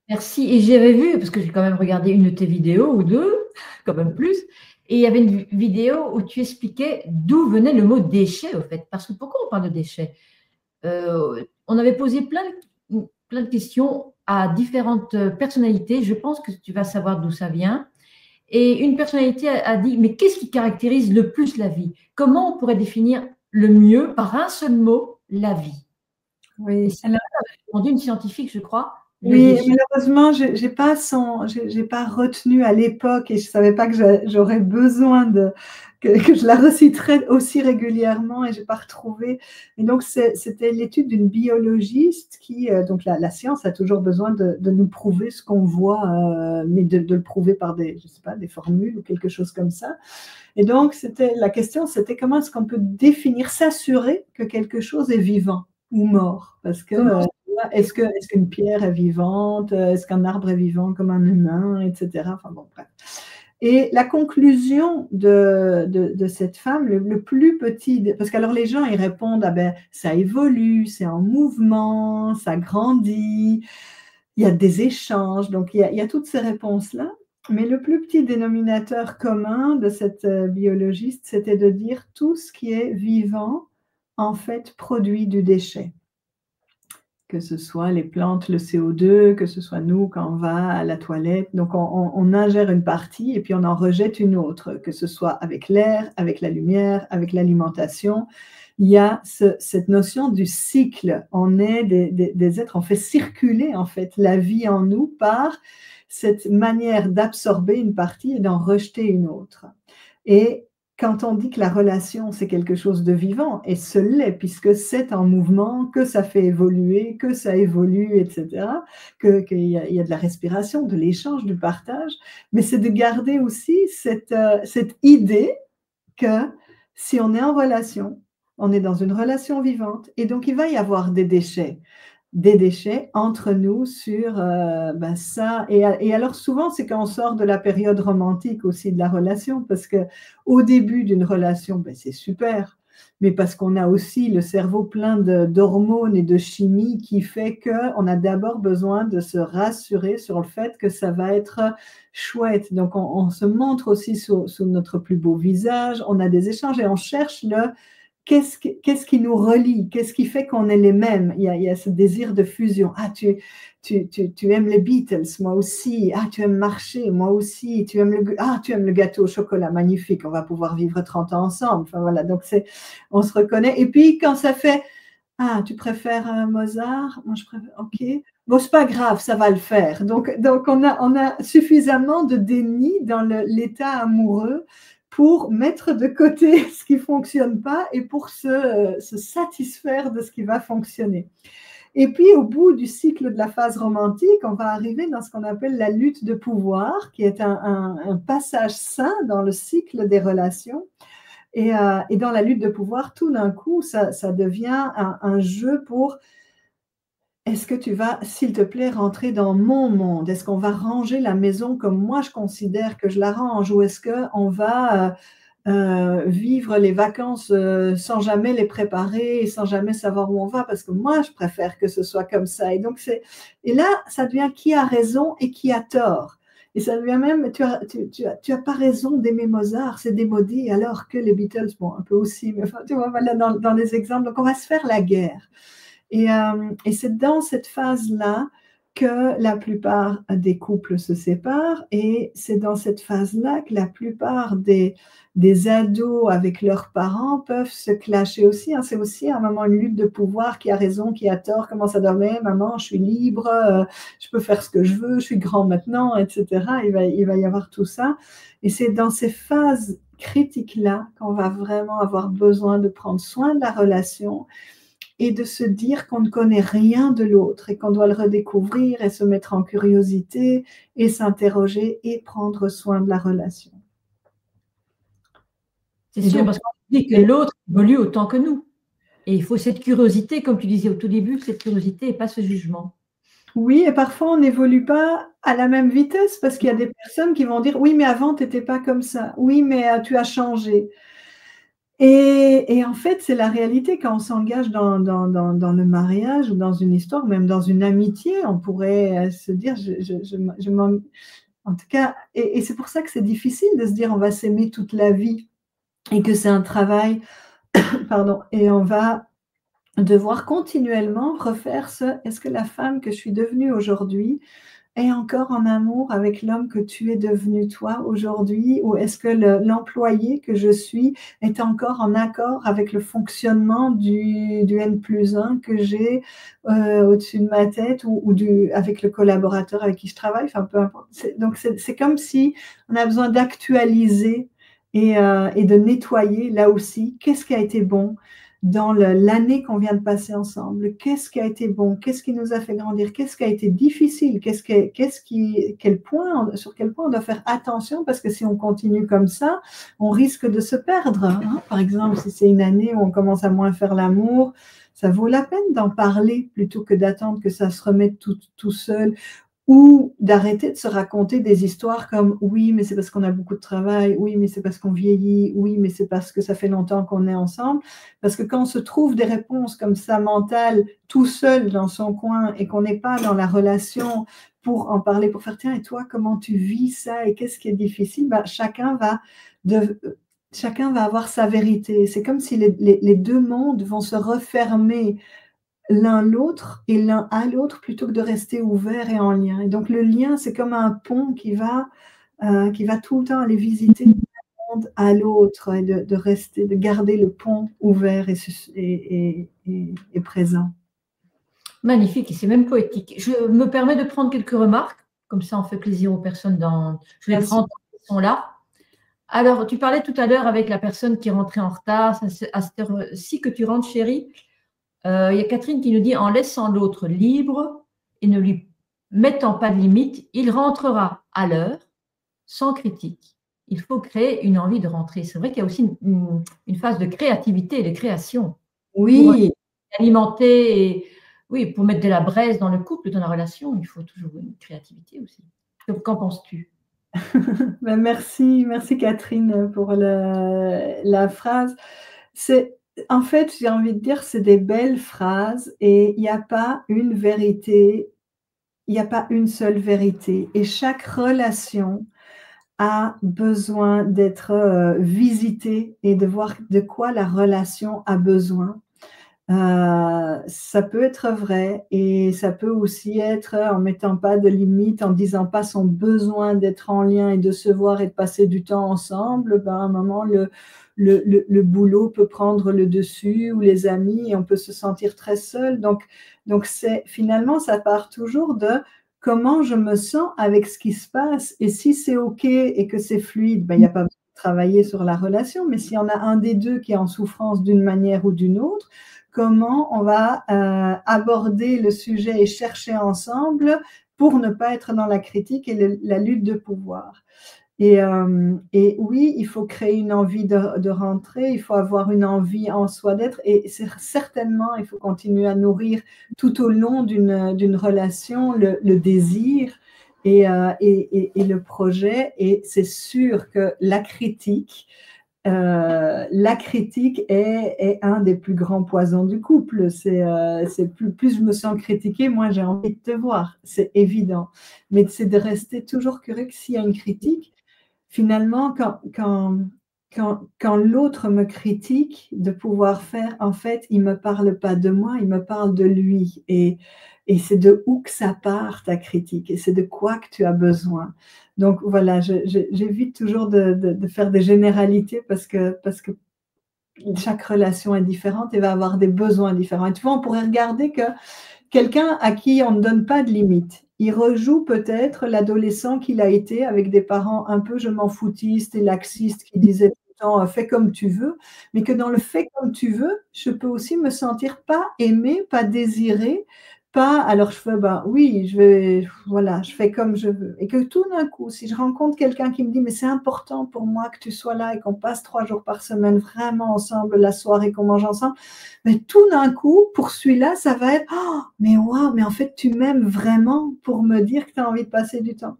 Merci. Et j'avais vu, parce que j'ai quand même regardé une de tes vidéos ou deux, quand même plus, et il y avait une vidéo où tu expliquais d'où venait le mot déchet, au fait. Parce que pourquoi on parle de déchets? On avait posé plein de questions à différentes personnalités. Je pense que tu vas savoir d'où ça vient. Et une personnalité a dit, mais qu'est-ce qui caractérise le plus la vie? Comment on pourrait définir le mieux, par un seul mot, la vie? Oui. Et c'est répondu une scientifique, je crois, le Oui, déchet. malheureusement, j'ai pas retenu à l'époque et je savais pas que j'aurais besoin que je la reciterais aussi régulièrement et j'ai pas retrouvé. Et donc, c'était l'étude d'une biologiste qui, donc la science a toujours besoin de nous prouver ce qu'on voit, mais de le prouver par des, je sais pas, des formules ou quelque chose comme ça. Et donc, la question, c'était comment est-ce qu'on peut définir, s'assurer que quelque chose est vivant ou mort? Parce que, Comment est-ce qu'une pierre est vivante? Est-ce qu'un arbre est vivant comme un humain, et cetera? Enfin bon, bref. Et la conclusion de cette femme, le plus petit, parce qu'alors les gens, ils répondent, ah ben, ça évolue, c'est en mouvement, ça grandit, il y a des échanges, donc il y a toutes ces réponses-là. Mais le plus petit dénominateur commun de cette biologiste, c'était de dire tout ce qui est vivant, en fait, produit du déchet. Que ce soit les plantes, le CO2, que ce soit nous quand on va à la toilette. Donc on ingère une partie et puis on en rejette une autre, que ce soit avec l'air, avec la lumière, avec l'alimentation. Il y a cette notion du cycle. On est des êtres, on fait circuler en fait la vie en nous par cette manière d'absorber une partie et d'en rejeter une autre. Et quand on dit que la relation, c'est quelque chose de vivant, et ce l'est, puisque c'est en mouvement, que ça fait évoluer, que ça évolue, etc., qu'il y a de la respiration, de l'échange, du partage, mais c'est de garder aussi cette idée que si on est en relation, on est dans une relation vivante, et donc il va y avoir des déchets entre nous sur ben ça. Et alors souvent, c'est quand on sort de la période romantique aussi de la relation, parce que au début d'une relation, ben c'est super, mais parce qu'on a aussi le cerveau plein d'hormones et de chimie qui fait qu'on a d'abord besoin de se rassurer sur le fait que ça va être chouette. Donc on se montre aussi sous notre plus beau visage, on a des échanges et on cherche qu'est-ce qui nous relie? Qu'est-ce qui fait qu'on est les mêmes? Il y a ce désir de fusion. Ah, tu aimes les Beatles, moi aussi. Ah, tu aimes marcher, moi aussi. Tu aimes le gâteau au chocolat, magnifique. On va pouvoir vivre 30 ans ensemble. Enfin voilà, donc on se reconnaît. Et puis quand ça fait, ah, tu préfères Mozart? Moi, je préfère, ok. Bon, c'est pas grave, ça va le faire. Donc on a suffisamment de déni dans l'état amoureux pour mettre de côté ce qui ne fonctionne pas et pour se satisfaire de ce qui va fonctionner. Et puis, au bout du cycle de la phase romantique, on va arriver dans ce qu'on appelle la lutte de pouvoir, qui est un passage sain dans le cycle des relations. Et dans la lutte de pouvoir, tout d'un coup, ça devient un jeu pour est-ce que tu vas, s'il te plaît, rentrer dans mon monde? Est-ce qu'on va ranger la maison comme moi je considère que je la range? Ou est-ce qu'on va vivre les vacances sans jamais les préparer et sans jamais savoir où on va? Parce que moi, je préfère que ce soit comme ça. Et là, ça devient qui a raison et qui a tort. Et ça devient même, tu as pas raison d'aimer Mozart, c'est démodé, alors que les Beatles, bon, un peu aussi, mais enfin, tu vois, voilà, dans les exemples. Donc, on va se faire la guerre. Et c'est dans cette phase-là que la plupart des couples se séparent et c'est dans cette phase-là que la plupart des ados avec leurs parents peuvent se clasher aussi. C'est aussi un moment une lutte de pouvoir, qui a raison, qui a tort, comment ça dormait, maman, je suis libre, je peux faire ce que je veux, je suis grand maintenant, etc. Il va y avoir tout ça. Et c'est dans ces phases critiques-là qu'on va vraiment avoir besoin de prendre soin de la relation et de se dire qu'on ne connaît rien de l'autre et qu'on doit le redécouvrir et se mettre en curiosité et s'interroger et prendre soin de la relation. C'est Et sûr, donc, parce qu'on dit que l'autre évolue autant que nous. Et il faut cette curiosité, comme tu disais au tout début, cette curiosité et pas ce jugement. oui, et parfois on n'évolue pas à la même vitesse parce qu'il y a des personnes qui vont dire oui, mais avant tu n'étais pas comme ça. Oui, mais tu as changé. Et en fait, c'est la réalité quand on s'engage dans le mariage ou dans une histoire, même dans une amitié, on pourrait se dire, en tout cas, et c'est pour ça que c'est difficile de se dire on va s'aimer toute la vie et que c'est un travail, pardon, et on va devoir continuellement refaire est-ce que la femme que je suis devenue aujourd'hui est encore en amour avec l'homme que tu es devenu toi aujourd'hui? Ou est-ce que l'employé que je suis est encore en accord avec le fonctionnement du N+1 que j'ai au-dessus de ma tête, ou avec le collaborateur avec qui je travaille? Enfin, peu importe. Donc, c'est comme si on a besoin d'actualiser et de nettoyer là aussi. Qu'est-ce qui a été bon dans l'année qu'on vient de passer ensemble? Qu'est-ce qui a été bon? Qu'est-ce qui nous a fait grandir? Qu'est-ce qui a été difficile? Sur quel point on doit faire attention? Parce que si on continue comme ça, on risque de se perdre, hein. Par exemple, si c'est une année où on commence à moins faire l'amour, ça vaut la peine d'en parler plutôt que d'attendre que ça se remette tout seul. Ou d'arrêter de se raconter des histoires comme: «Oui, mais c'est parce qu'on a beaucoup de travail. Oui, mais c'est parce qu'on vieillit. Oui, mais c'est parce que ça fait longtemps qu'on est ensemble». Parce que quand on se trouve des réponses comme ça mentales, tout seul dans son coin, et qu'on n'est pas dans la relation pour en parler, pour faire: «Tiens, et toi, comment tu vis ça et qu'est-ce qui est difficile?» Bah, chacun va avoir sa vérité. C'est comme si les 2 mondes vont se refermer l'un l'autre et l'un à l'autre, plutôt que de rester ouvert et en lien. Et donc le lien, c'est comme un pont qui va tout le temps aller visiter d'un monde à l'autre, et de garder le pont ouvert et présent. Magnifique, et c'est même poétique. Je me permets de prendre quelques remarques, comme ça on fait plaisir aux personnes je vais Bien sûr. prendre qui sont là. Alors, tu parlais tout à l'heure avec la personne qui est rentrée en retard, à cette heure-ci que tu rentres, chérie. Il y a Catherine qui nous dit: en laissant l'autre libre et ne lui mettant pas de limite, il rentrera à l'heure, sans critique. Il faut créer une envie de rentrer. C'est vrai qu'il y a aussi une phase de créativité et de création pour Oui. alimenter, et oui, pour mettre de la braise dans le couple, dans la relation, il faut toujours une créativité aussi. Qu'en penses-tu? Ben merci, merci Catherine pour la phrase. C'est En fait, j'ai envie de dire, c'est des belles phrases, et il n'y a pas une vérité, il n'y a pas une seule vérité, et chaque relation a besoin d'être visitée, et de voir de quoi la relation a besoin. Ça peut être vrai, et ça peut aussi être en mettant pas de limites, en disant pas son besoin d'être en lien et de se voir et de passer du temps ensemble. Ben, à un moment, le boulot peut prendre le dessus, ou les amis, et on peut se sentir très seul. Donc finalement, ça part toujours de comment je me sens avec ce qui se passe. Et si c'est OK et que c'est fluide, ben, il n'y a pas besoin de travailler sur la relation. Mais s'il y en a un des deux qui est en souffrance d'une manière ou d'une autre, comment on va aborder le sujet et chercher ensemble pour ne pas être dans la critique et la lutte de pouvoir. Et oui, il faut créer une envie de rentrer, il faut avoir une envie en soi d'être, et certainement, il faut continuer à nourrir tout au long d'une relation le désir et le projet. Et c'est sûr que la critique est un des plus grands poisons du couple. C'est plus je me sens critiquée, moins j'ai envie de te voir, c'est évident. Mais c'est de rester toujours curieux que s'il y a une critique, finalement, quand l'autre me critique, de pouvoir faire, en fait, il me parle pas de moi, il me parle de lui. Et c'est de où que ça part, ta critique, et c'est de quoi que tu as besoin. Donc voilà, j'évite toujours de faire des généralités, parce que chaque relation est différente et va avoir des besoins différents. Et tu vois, on pourrait regarder que quelqu'un à qui on ne donne pas de limite, il rejoue peut-être l'adolescent qu'il a été, avec des parents un peu je m'en foutistes et laxistes, qui disaient tout le temps: «Fais comme tu veux», mais que dans le «fais comme tu veux», je peux aussi me sentir pas aimée, pas désirée, pas, alors je fais: «Ben oui, voilà, je fais comme je veux», et que tout d'un coup, si je rencontre quelqu'un qui me dit: «Mais c'est important pour moi que tu sois là et qu'on passe 3 jours par semaine vraiment ensemble, la soirée qu'on mange ensemble», mais tout d'un coup, pour celui-là, ça va être: «Oh, mais waouh, mais en fait, tu m'aimes vraiment pour me dire que tu as envie de passer du temps».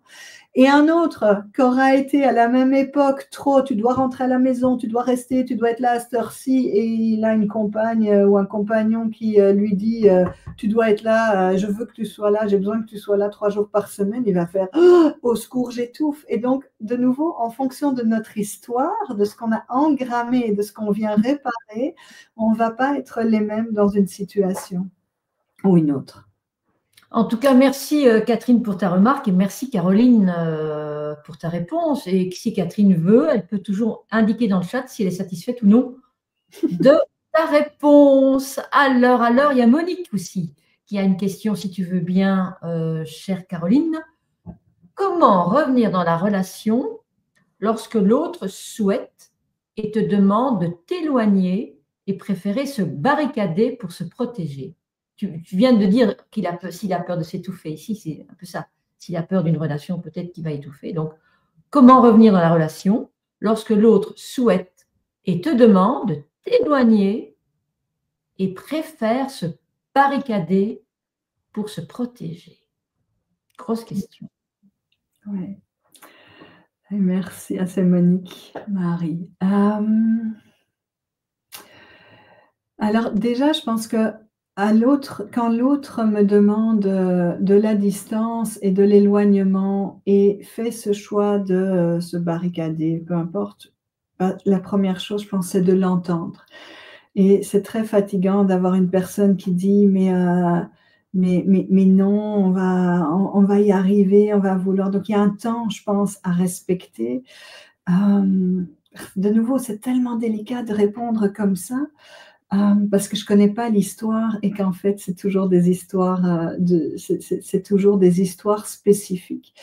Et un autre qui aura été à la même époque trop: «Tu dois rentrer à la maison, tu dois rester, tu dois être là à cette heure-ci», et il a une compagne ou un compagnon qui lui dit: «Tu dois être là, je veux que tu sois là, j'ai besoin que tu sois là 3 jours par semaine», il va faire: «Oh, au secours, j'étouffe». Et donc, de nouveau, en fonction de notre histoire, de ce qu'on a engrammé, de ce qu'on vient réparer, on ne va pas être les mêmes dans une situation ou une autre. En tout cas, merci Catherine pour ta remarque et merci Caroline pour ta réponse. Et si Catherine veut, elle peut toujours indiquer dans le chat si elle est satisfaite ou non de ta réponse. Alors, il y a Monique aussi qui a une question, si tu veux bien, chère Caroline. Comment revenir dans la relation lorsque l'autre souhaite et te demande de t'éloigner et préférer se barricader pour se protéger? Tu viens de dire s'il a peur de s'étouffer. Ici, c'est un peu ça. S'il a peur d'une relation, peut-être qu'il va étouffer. Donc, comment revenir dans la relation lorsque l'autre souhaite et te demande de t'éloigner et préfère se barricader pour se protéger? Grosse question. Ouais. Merci à ces Monique, Marie. Alors déjà, je pense que quand l'autre me demande de la distance et de l'éloignement et fait ce choix de se barricader, peu importe, la première chose, je pense, c'est de l'entendre. Et c'est très fatigant d'avoir une personne qui dit mais non, on va y arriver, on va vouloir. Donc il y a un temps, je pense, à respecter. De nouveau, c'est tellement délicat de répondre comme ça. Parce que je connais pas l'histoire et qu'en fait, c'est toujours des histoires, c'est toujours des histoires spécifiques.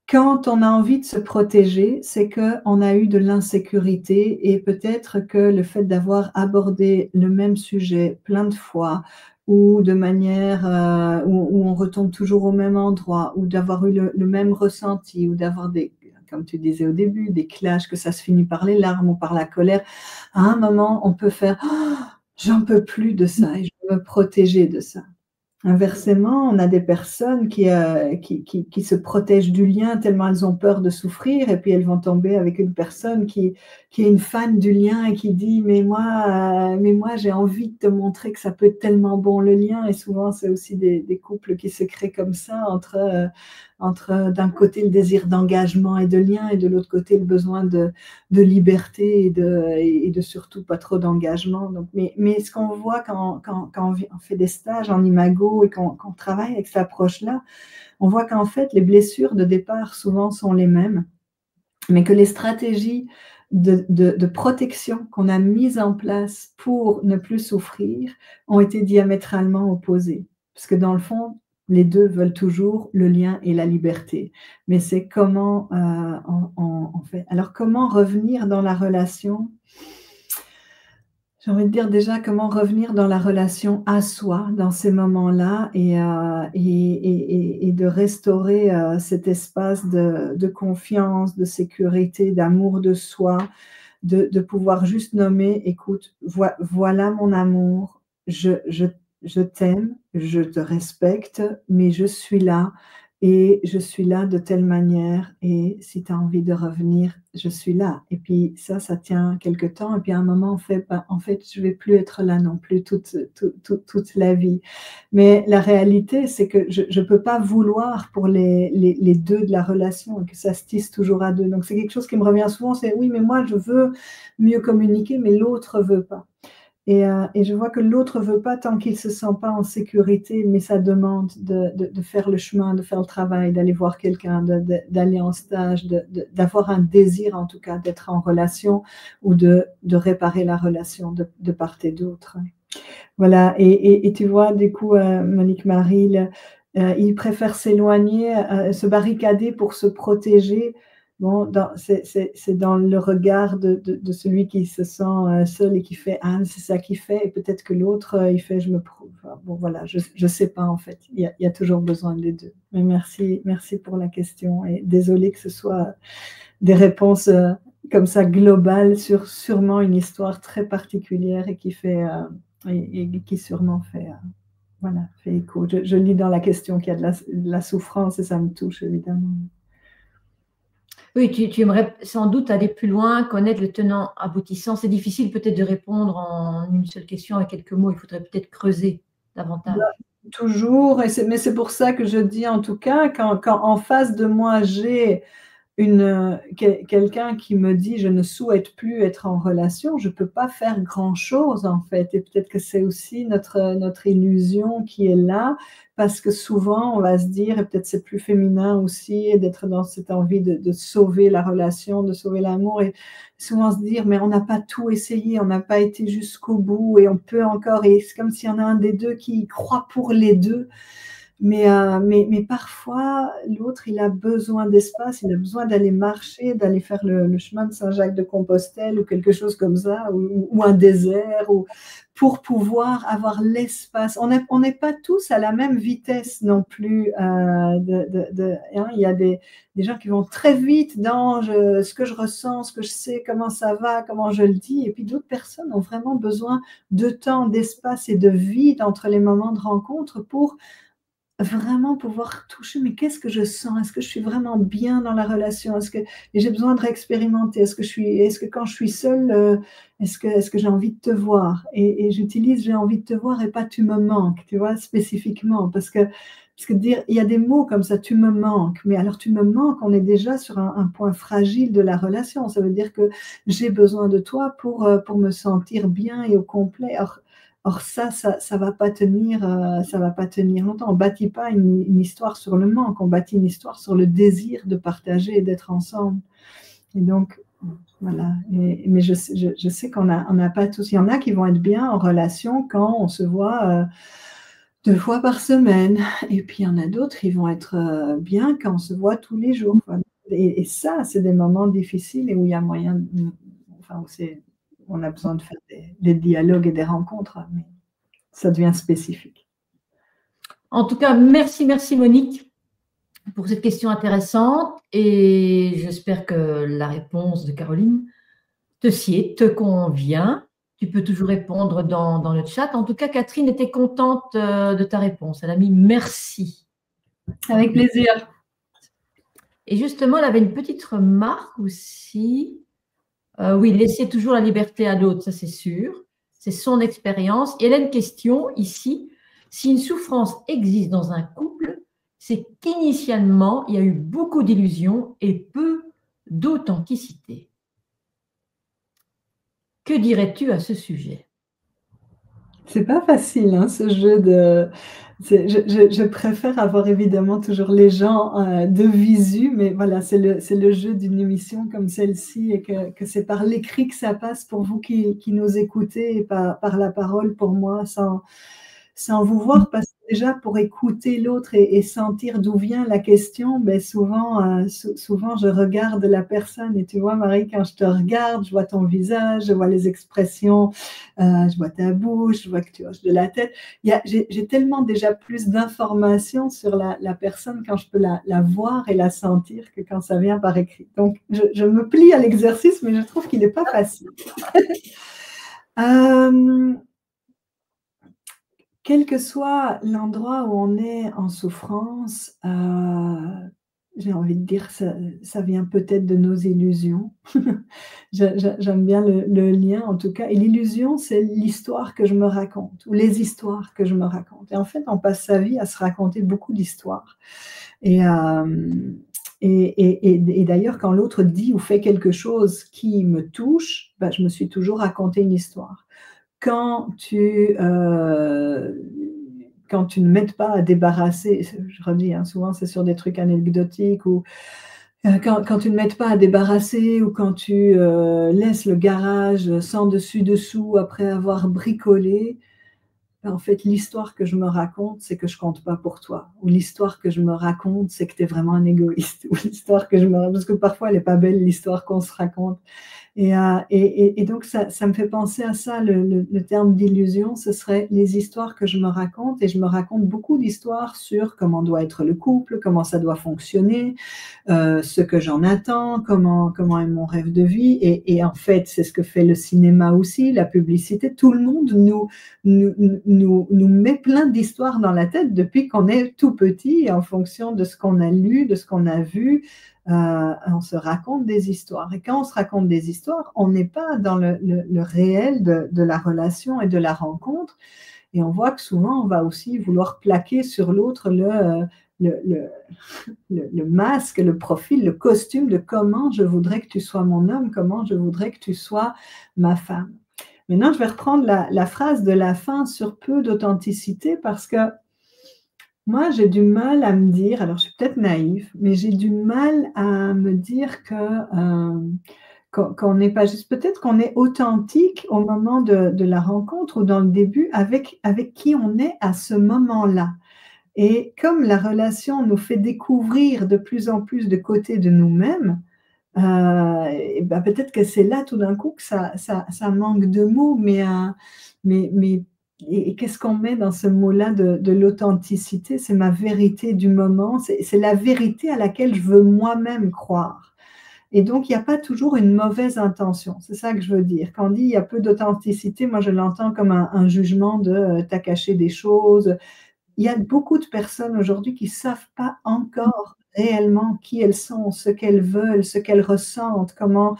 Quand on a envie de se protéger, c'est qu'on a eu de l'insécurité et peut-être que le fait d'avoir abordé le même sujet plein de fois ou de manière, où on retombe toujours au même endroit ou d'avoir eu le même ressenti ou d'avoir des, comme tu disais au début, des clashs, que ça se finit par les larmes ou par la colère, à un moment, on peut faire j'en peux plus de ça et je veux me protéger de ça. Inversement, on a des personnes qui se protègent du lien tellement elles ont peur de souffrir et puis elles vont tomber avec une personne qui est une fan du lien et qui dit mais moi j'ai envie de te montrer que ça peut être tellement bon le lien. Et souvent c'est aussi des couples qui se créent comme ça entre d'un côté le désir d'engagement et de lien et de l'autre côté le besoin de liberté et de surtout pas trop d'engagement. Donc, mais ce qu'on voit quand on fait des stages en imago et qu'on travaille avec cette approche-là, on voit qu'en fait, les blessures de départ souvent sont les mêmes, mais que les stratégies de protection qu'on a mises en place pour ne plus souffrir ont été diamétralement opposées. Parce que dans le fond, les deux veulent toujours le lien et la liberté. Mais c'est comment on fait. Alors, comment revenir dans la relation? J'ai envie de dire déjà comment revenir dans la relation à soi dans ces moments-là et de restaurer cet espace de confiance, de sécurité, d'amour de soi, de pouvoir juste nommer, écoute, voilà mon amour, je t'aime, je te respecte, mais je suis là et je suis là de telle manière et si tu as envie de revenir, je suis là. Et puis ça tient quelque temps et puis à un moment, on fait, bah, en fait, je vais plus être là non plus toute la vie. Mais la réalité, c'est que je ne peux pas vouloir pour les deux de la relation et que ça se tisse toujours à deux. Donc c'est quelque chose qui me revient souvent, c'est oui, mais moi je veux mieux communiquer, mais l'autre veut pas. Et je vois que l'autre veut pas tant qu'il se sent pas en sécurité, mais ça demande de faire le chemin, de faire le travail, d'aller voir quelqu'un, d'aller en stage, d'avoir un désir en tout cas d'être en relation ou de réparer la relation de part et d'autre. Voilà, et tu vois, du coup, Monique Marie, il préfère s'éloigner, se barricader pour se protéger. Bon, c'est dans le regard de celui qui se sent seul et qui fait ah c'est ça qu'il fait et peut-être que l'autre il fait je me prouve. Enfin, bon voilà, je sais pas en fait. Il y a toujours besoin des deux. Mais merci pour la question et désolée que ce soit des réponses comme ça globales sur sûrement une histoire très particulière et qui fait et qui sûrement fait voilà fait écho. Je lis dans la question qu'il y a de la souffrance et ça me touche évidemment. Oui, tu aimerais sans doute aller plus loin, connaître le tenant aboutissant. C'est difficile peut-être de répondre en une seule question avec quelques mots. Il faudrait peut-être creuser davantage. Toujours, mais c'est pour ça que je dis en tout cas, quand en face de moi j'ai quelqu'un qui me dit: «Je ne souhaite plus être en relation», je ne peux pas faire grand-chose, en fait, et peut-être que c'est aussi notre illusion qui est là, parce que souvent, on va se dire, et peut-être c'est plus féminin aussi, d'être dans cette envie de sauver la relation, de sauver l'amour, et souvent se dire: «Mais on n'a pas tout essayé, on n'a pas été jusqu'au bout et on peut encore», et c'est comme s'il y en a un des 2 qui croit pour les 2. Mais parfois, l'autre, il a besoin d'espace, il a besoin d'aller marcher, d'aller faire le chemin de Saint-Jacques-de-Compostelle ou quelque chose comme ça, ou un désert, pour pouvoir avoir l'espace. On n'est pas tous à la même vitesse non plus. Hein, il y a des gens qui vont très vite dans ce que je ressens, ce que je sais, comment ça va, comment je le dis, et puis d'autres personnes ont vraiment besoin de temps, d'espace et de vide entre les moments de rencontre pour vraiment pouvoir toucher, mais qu'est-ce que je sens? Est-ce que je suis vraiment bien dans la relation? Est-ce que et j'ai besoin de réexpérimenter? Est-ce que quand je suis seule, est-ce que j'ai envie de te voir? Et j'utilise «j'ai envie de te voir» et pas «tu me manques», tu vois? Spécifiquement, parce que dire il y a des mots comme ça: «Tu me manques», mais alors «tu me manques», on est déjà sur un point fragile de la relation. Ça veut dire que j'ai besoin de toi pour me sentir bien et au complet. Or ça va pas tenir, ça va pas tenir longtemps. On bâtit pas une histoire sur le manque, on bâtit une histoire sur le désir de partager et d'être ensemble. Et donc, voilà. Mais je sais qu'on n'a pas tous. Il y en a qui vont être bien en relation quand on se voit 2 fois par semaine, et puis il y en a d'autres, qui vont être bien quand on se voit tous les jours. Voilà. Et ça, c'est des moments difficiles et où il y a moyen, enfin, on a besoin de faire des dialogues et des rencontres, mais ça devient spécifique. En tout cas, merci, merci Monique pour cette question intéressante, et j'espère que la réponse de Caroline te sied, te convient. Tu peux toujours répondre dans le chat. En tout cas, Catherine était contente de ta réponse. Elle a mis merci. Avec plaisir. Et justement, elle avait une petite remarque aussi. Oui, laisser toujours la liberté à l'autre, ça c'est sûr. C'est son expérience. Et elle a une question ici. Si une souffrance existe dans un couple, c'est qu'initialement, il y a eu beaucoup d'illusions et peu d'authenticité. Que dirais-tu à ce sujet? C'est pas facile, hein, ce jeu de. Je préfère avoir évidemment toujours les gens de visu, mais voilà, c'est le jeu d'une émission comme celle-ci, et que c'est par l'écrit que ça passe pour vous qui nous écoutez, et par la parole pour moi, sans vous voir, parce que déjà pour écouter l'autre et sentir d'où vient la question, ben souvent je regarde la personne, et tu vois Marie, quand je te regarde, je vois ton visage, je vois les expressions, je vois ta bouche, je vois que tu hoches de la tête. J'ai tellement déjà plus d'informations sur la personne quand je peux la voir et la sentir, que quand ça vient par écrit. Donc je me plie à l'exercice, mais je trouve qu'il n'est pas facile. Quel que soit l'endroit où on est en souffrance, j'ai envie de dire, ça vient peut-être de nos illusions. J'aime bien le lien, en tout cas, et l'illusion, c'est l'histoire que je me raconte, ou les histoires que je me raconte. Et en fait, on passe sa vie à se raconter beaucoup d'histoires. Et d'ailleurs, quand l'autre dit ou fait quelque chose qui me touche, bah, je me suis toujours raconté une histoire. Quand tu ne m'aides pas à débarrasser, je redis, hein, souvent c'est sur des trucs anecdotiques, ou quand tu ne m'aides pas à débarrasser, ou quand tu laisses le garage sans dessus-dessous après avoir bricolé, en fait, l'histoire que je me raconte, c'est que je compte pas pour toi. Ou l'histoire que je me raconte, c'est que tu es vraiment un égoïste. Ou l'histoire que je me raconte, parce que parfois elle est pas belle, l'histoire qu'on se raconte. Et donc ça me fait penser à ça, le terme d'illusion, ce serait les histoires que je me raconte, et je me raconte beaucoup d'histoires sur comment doit être le couple, comment ça doit fonctionner, ce que j'en attends, comment est mon rêve de vie, et en fait c'est ce que fait le cinéma aussi, la publicité. Tout le monde nous met plein d'histoires dans la tête depuis qu'on est tout petit, en fonction de ce qu'on a lu, de ce qu'on a vu. On se raconte des histoires, et quand on se raconte des histoires, on n'est pas dans le réel de la relation et de la rencontre. Et on voit que souvent, on va aussi vouloir plaquer sur l'autre le, le, le masque, le profil, le costume de comment je voudrais que tu sois mon homme, comment je voudrais que tu sois ma femme. Maintenant, je vais reprendre la phrase de la fin sur peu d'authenticité parce que moi, j'ai du mal à me dire, alors je suis peut-être naïve, mais j'ai du mal à me dire qu'on n'est pas juste, peut-être qu'on est authentique au moment de la rencontre ou dans le début avec qui on est à ce moment-là. Et comme la relation nous fait découvrir de plus en plus de côtés de nous-mêmes, et ben peut-être que c'est là tout d'un coup que ça manque de mots, mais et qu'est-ce qu'on met dans ce mot-là de l'authenticité? C'est ma vérité du moment, c'est la vérité à laquelle je veux moi-même croire. Et donc, il n'y a pas toujours une mauvaise intention. C'est ça que je veux dire. Quand on dit il y a peu d'authenticité, moi je l'entends comme un jugement de t'as caché des choses. Il y a beaucoup de personnes aujourd'hui qui ne savent pas encore réellement qui elles sont, ce qu'elles veulent, ce qu'elles ressentent, comment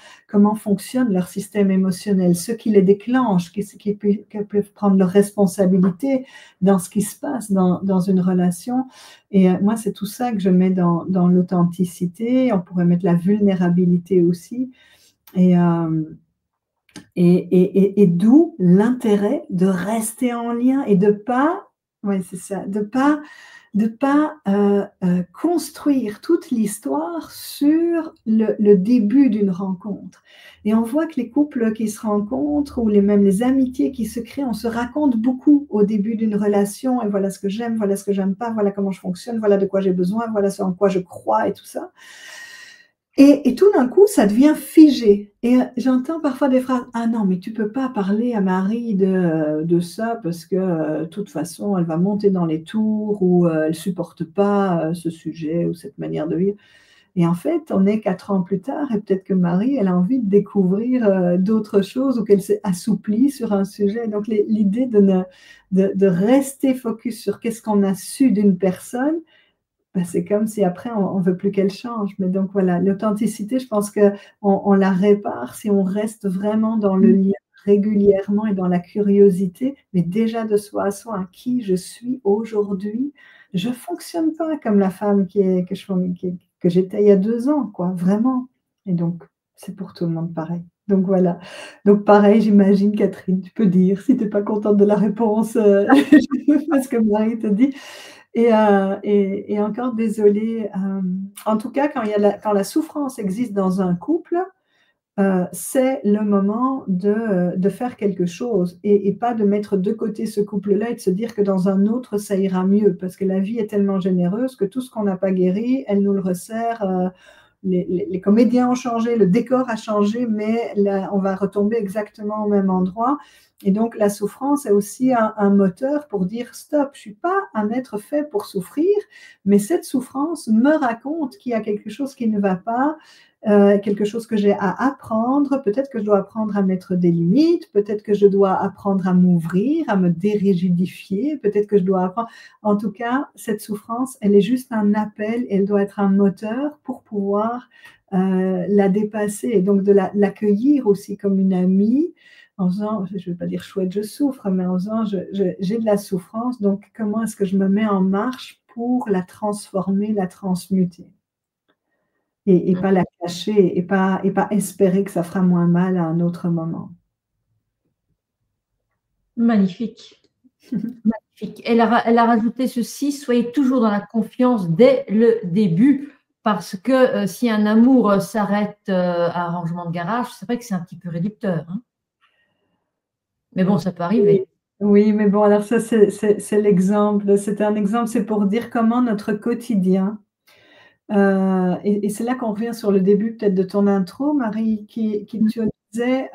fonctionne leur système émotionnel, ce qui les déclenche, qui peuvent prendre leurs responsabilités dans ce qui se passe dans une relation. Et moi, c'est tout ça que je mets dans l'authenticité. On pourrait mettre la vulnérabilité aussi. Et d'où l'intérêt de rester en lien et de pas, ouais, c'est ça, de pas construire toute l'histoire sur le début d'une rencontre. Et on voit que les couples qui se rencontrent ou même les amitiés qui se créent, on se raconte beaucoup au début d'une relation. Et voilà ce que j'aime, voilà ce que j'aime pas, voilà comment je fonctionne, voilà de quoi j'ai besoin, voilà ce en quoi je crois et tout ça. Et tout d'un coup, ça devient figé. Et j'entends parfois des phrases: «Ah non, mais tu peux pas parler à Marie de ça parce que, de toute façon, elle va monter dans les tours ou elle supporte pas, ce sujet ou cette manière de vivre». Et en fait, on est 4 ans plus tard et peut-être que Marie, elle a envie de découvrir, d'autres choses ou qu'elle s'est assouplie sur un sujet. Donc l'idée de rester focus sur qu'est-ce qu'on a su d'une personne, bah, c'est comme si après on veut plus qu'elle change. Mais donc voilà, l'authenticité, je pense qu'on la répare si on reste vraiment dans le lien régulièrement et dans la curiosité, mais déjà de soi à soi, hein, qui je suis aujourd'hui. Je fonctionne pas comme la femme que j'étais il y a 2 ans, quoi, vraiment. Et donc, c'est pour tout le monde pareil. Donc voilà. Donc pareil, j'imagine, Catherine, tu peux dire si tu es pas contente de la réponse, parce que Marie te dit. Et encore désolée, en tout cas, quand la souffrance existe dans un couple, c'est le moment de faire quelque chose et pas de mettre de côté ce couple-là et de se dire que dans un autre, ça ira mieux. Parce que la vie est tellement généreuse que tout ce qu'on n'a pas guéri, elle nous le resserre. Les comédiens ont changé, le décor a changé, mais là, on va retomber exactement au même endroit. Et donc, la souffrance est aussi un moteur pour dire stop, je ne suis pas un être fait pour souffrir, mais cette souffrance me raconte qu'il y a quelque chose qui ne va pas, quelque chose que j'ai à apprendre. Peut-être que je dois apprendre à mettre des limites, peut-être que je dois apprendre à m'ouvrir, à me dérigidifier, peut-être que je dois apprendre. En tout cas, cette souffrance, elle est juste un appel, elle doit être un moteur pour pouvoir la dépasser et donc de l'accueillir aussi comme une amie en faisant, je ne vais pas dire chouette, je souffre, mais en faisant, j'ai de la souffrance, donc comment est-ce que je me mets en marche pour la transformer, la transmuter et pas la cacher et pas espérer que ça fera moins mal à un autre moment. Magnifique, magnifique. Elle a rajouté ceci: «Soyez toujours dans la confiance dès le début», parce que, si un amour, s'arrête, à un rangement de garage, c'est vrai que c'est un petit peu réducteur, hein. Mais bon, ça peut Oui, arriver. oui, mais bon, alors ça, c'est l'exemple. C'était un exemple, c'est pour dire comment notre quotidien, et c'est là qu'on revient sur le début peut-être de ton intro, Marie, qui Mmh. tu disais,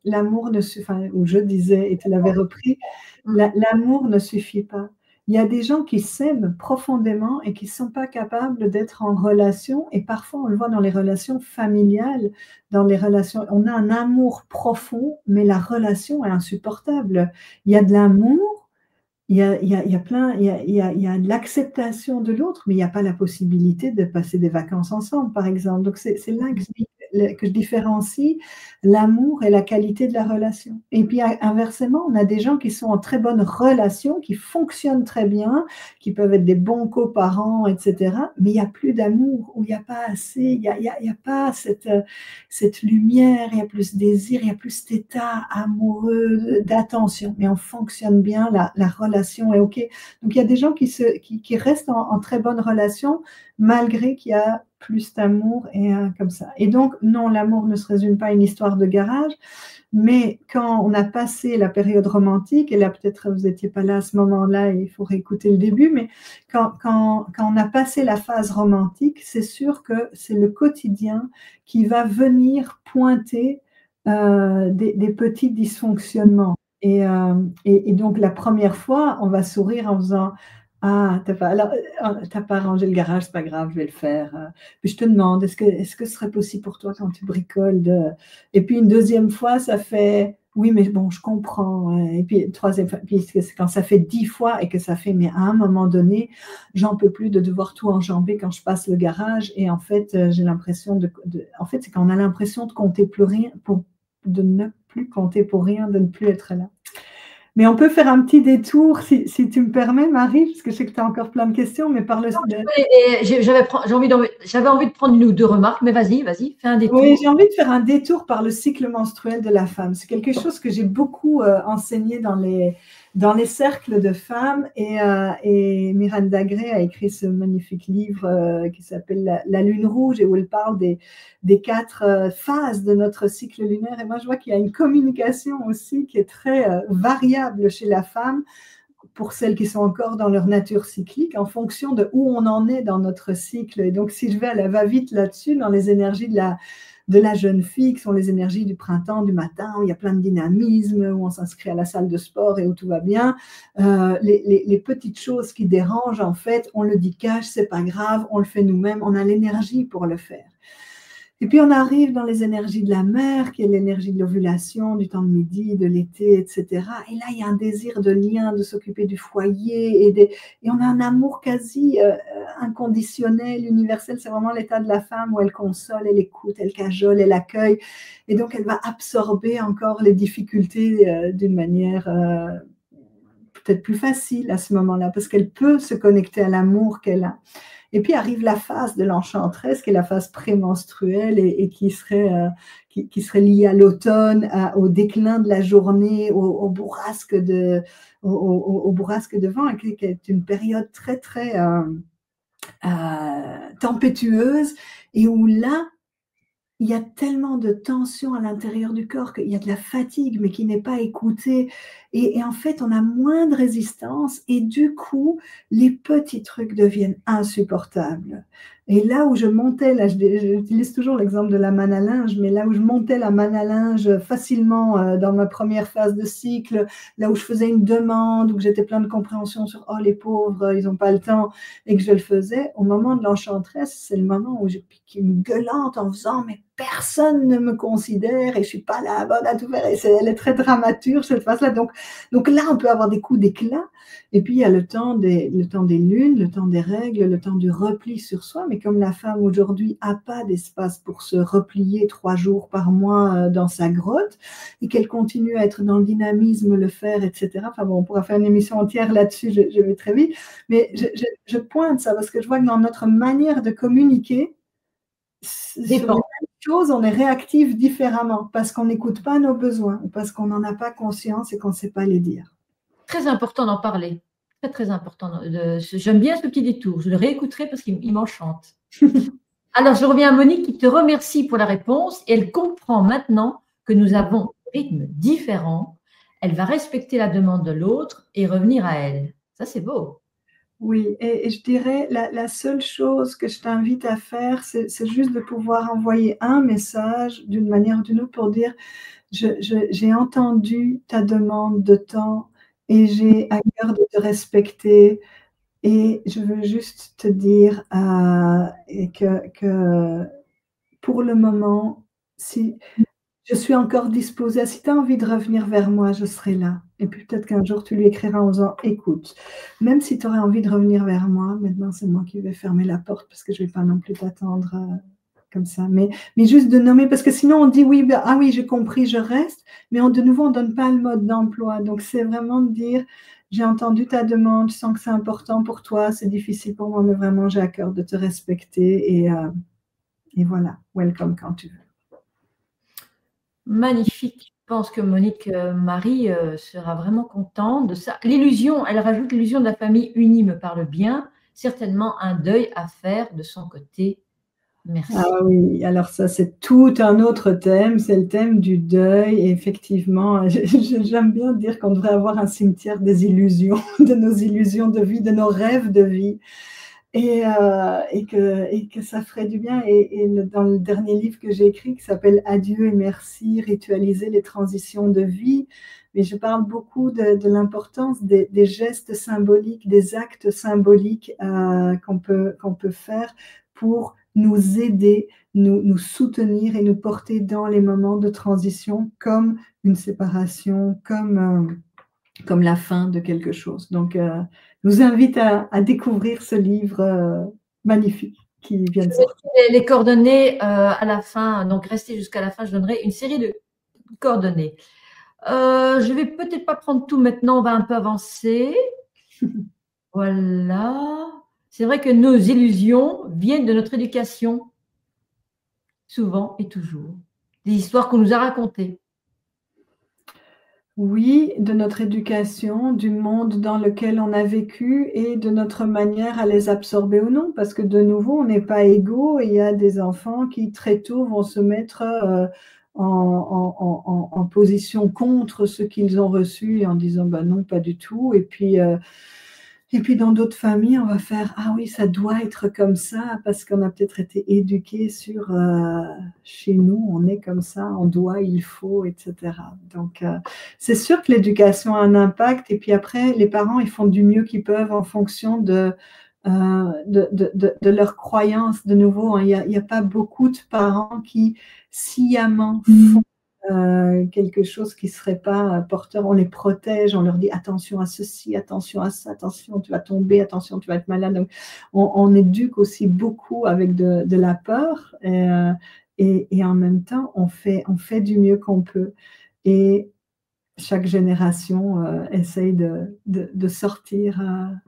l'amour ne suffit, enfin, ou je disais, et tu l'avais repris, Mmh. l'amour ne suffit pas. Il y a des gens qui s'aiment profondément et qui ne sont pas capables d'être en relation, et parfois on le voit dans les relations familiales, dans les relations, on a un amour profond, mais la relation est insupportable. Il y a de l'amour, il y a plein, il y a de l'acceptation de l'autre, mais il y a pas la possibilité de passer des vacances ensemble, par exemple. Donc c'est là que je dis que je différencie l'amour et la qualité de la relation. Et puis inversement, on a des gens qui sont en très bonne relation, qui fonctionnent très bien, qui peuvent être des bons coparents, etc. Mais il n'y a plus d'amour, ou il n'y a pas assez, il y a pas cette lumière, il y a plus de désir, il y a plus cet état amoureux d'attention. Mais on fonctionne bien, la relation est OK. Donc il y a des gens qui restent en très bonne relation, malgré qu'il y a plus d'amour et comme ça. Et donc, non, l'amour ne se résume pas à une histoire de garage, mais quand on a passé la période romantique, et là peut-être vous n'étiez pas là à ce moment-là, il faut réécouter le début, mais quand on a passé la phase romantique, c'est sûr que c'est le quotidien qui va venir pointer des petits dysfonctionnements. Et donc la première fois, on va sourire en faisant ah, t'as pas rangé le garage, c'est pas grave, je vais le faire. Puis je te demande, est-ce que ce serait possible pour toi quand tu bricoles de... Et puis une deuxième fois, ça fait oui, mais bon, je comprends. Et puis troisième fois, puis c'est quand ça fait 10 fois et que ça fait, mais à un moment donné, j'en peux plus de devoir tout enjamber quand je passe le garage. Et en fait, j'ai l'impression en fait, c'est quand on a l'impression de compter plus rien, de ne plus compter pour rien, de ne plus être là. Mais on peut faire un petit détour, si tu me permets, Marie, parce que je sais que tu as encore plein de questions, mais par le... J'avais envie de prendre une ou deux remarques, mais vas-y, fais un détour. Oui, j'ai envie de faire un détour par le cycle menstruel de la femme. C'est quelque chose que j'ai beaucoup enseigné dans les cercles de femmes. Et Miranda Gray a écrit ce magnifique livre qui s'appelle La Lune rouge, et où elle parle des 4 phases de notre cycle lunaire. Et moi, je vois qu'il y a une communication aussi qui est très variable chez la femme, pour celles qui sont encore dans leur nature cyclique, en fonction de où on en est dans notre cycle. Et donc, si je vais à la va-vite là-dessus, dans les énergies de la jeune fille, qui sont les énergies du printemps, du matin, où il y a plein de dynamisme, où on s'inscrit à la salle de sport et où tout va bien, les petites choses qui dérangent, en fait, on le dit cash, c'est pas grave, on le fait nous-mêmes, on a l'énergie pour le faire. Et puis on arrive dans les énergies de la mer, qui est l'énergie de l'ovulation, du temps de midi, de l'été, etc. Et là, il y a un désir de lien, de s'occuper du foyer, et on a un amour quasi inconditionnel, universel. C'est vraiment l'état de la femme où elle console, elle écoute, elle cajole, elle accueille. Et donc, elle va absorber encore les difficultés d'une manière peut-être plus facile à ce moment-là, parce qu'elle peut se connecter à l'amour qu'elle a. Et puis arrive la phase de l'enchanteresse, qui est la phase prémenstruelle et qui serait liée à l'automne, au déclin de la journée, au bourrasque de vent, et qui est une période très, très tempétueuse, et où là, il y a tellement de tension à l'intérieur du corps qu'il y a de la fatigue, mais qui n'est pas écoutée. Et en fait, on a moins de résistance, et du coup, les petits trucs deviennent insupportables. Et là où je montais, là, j'utilise toujours l'exemple de la manne à linge, mais là où je montais la manne à linge facilement dans ma première phase de cycle, là où je faisais une demande, où j'étais plein de compréhension sur « oh, les pauvres, ils n'ont pas le temps », et que je le faisais, au moment de l'enchanteresse, c'est le moment où j'ai piqué une gueulante en faisant « mais personne ne me considère et je suis pas la bonne à tout faire ». Et elle est très dramaturge, cette phase-là. Donc là, on peut avoir des coups d'éclat. Et puis, il y a le temps des lunes, le temps des règles, le temps du repli sur soi. Mais comme la femme aujourd'hui n'a pas d'espace pour se replier 3 jours par mois dans sa grotte, et qu'elle continue à être dans le dynamisme, le faire, etc. Enfin bon, on pourra faire une émission entière là-dessus, je vais très vite. Mais je pointe ça parce que je vois que dans notre manière de communiquer, sur les mêmes choses, on est réactif différemment parce qu'on n'écoute pas nos besoins, ou parce qu'on n'en a pas conscience et qu'on ne sait pas les dire. Très important d'en parler. Très, très important. J'aime bien ce petit détour. Je le réécouterai parce qu'il m'enchante. Alors, je reviens à Monique qui te remercie pour la réponse. Et elle comprend maintenant que nous avons un rythme différent. Elle va respecter la demande de l'autre et revenir à elle. Ça, c'est beau. Oui, et je dirais, la seule chose que je t'invite à faire, c'est juste de pouvoir envoyer un message d'une manière ou d'une autre pour dire j'ai entendu ta demande de temps et j'ai à cœur de te respecter, et je veux juste te dire que pour le moment, si je suis encore disposée, si tu as envie de revenir vers moi, je serai là. Et puis peut-être qu'un jour, tu lui écriras en disant « écoute, même si tu aurais envie de revenir vers moi, maintenant c'est moi qui vais fermer la porte parce que je ne vais pas non plus t'attendre comme ça. Mais juste de nommer, parce que sinon on dit oui, ah oui, j'ai compris, je reste, mais de nouveau, on ne donne pas le mode d'emploi. Donc, c'est vraiment de dire, j'ai entendu ta demande, je sens que c'est important pour toi, c'est difficile pour moi, mais vraiment, j'ai à cœur de te respecter et voilà, welcome quand tu veux. Magnifique. Je pense que Monique Marie sera vraiment contente de ça. L'illusion, elle rajoute l'illusion de la famille unie me parle bien. Certainement un deuil à faire de son côté. Merci. Ah oui, alors ça, c'est tout un autre thème, c'est le thème du deuil. Et effectivement, j'aime bien dire qu'on devrait avoir un cimetière des illusions, de nos illusions de vie, de nos rêves de vie. Et que ça ferait du bien. Et dans le dernier livre que j'ai écrit, qui s'appelle Adieu et merci, ritualiser les transitions de vie, mais je parle beaucoup de l'importance des gestes symboliques, des actes symboliques qu'on peut faire pour nous aider, nous soutenir et nous porter dans les moments de transition, comme une séparation, comme la fin de quelque chose. Donc, je vous invite à découvrir ce livre magnifique qui vient de Je vais sortir. mettre les coordonnées à la fin, donc restez jusqu'à la fin, je donnerai une série de coordonnées. Je vais peut-être pas prendre tout maintenant, on va un peu avancer. Voilà. C'est vrai que nos illusions viennent de notre éducation, souvent et toujours. Des histoires qu'on nous a racontées. Oui, de notre éducation, du monde dans lequel on a vécu et de notre manière à les absorber ou non, parce que de nouveau, on n'est pas égaux et il y a des enfants qui très tôt vont se mettre en position contre ce qu'ils ont reçu et en disant bah non, pas du tout. Et puis dans d'autres familles, on va faire ah oui, ça doit être comme ça parce qu'on a peut-être été éduqué sur chez nous, on est comme ça, on doit, il faut, etc. Donc c'est sûr que l'éducation a un impact et puis après, les parents, ils font du mieux qu'ils peuvent en fonction de leurs croyances. De nouveau, hein, il y a pas beaucoup de parents qui sciemment font quelque chose qui ne serait pas porteur. On les protège, on leur dit attention à ceci, attention à ça, attention, tu vas tomber, attention, tu vas être malade. Donc, on éduque aussi beaucoup avec de la peur et en même temps, on fait du mieux qu'on peut. Et chaque génération essaye de sortir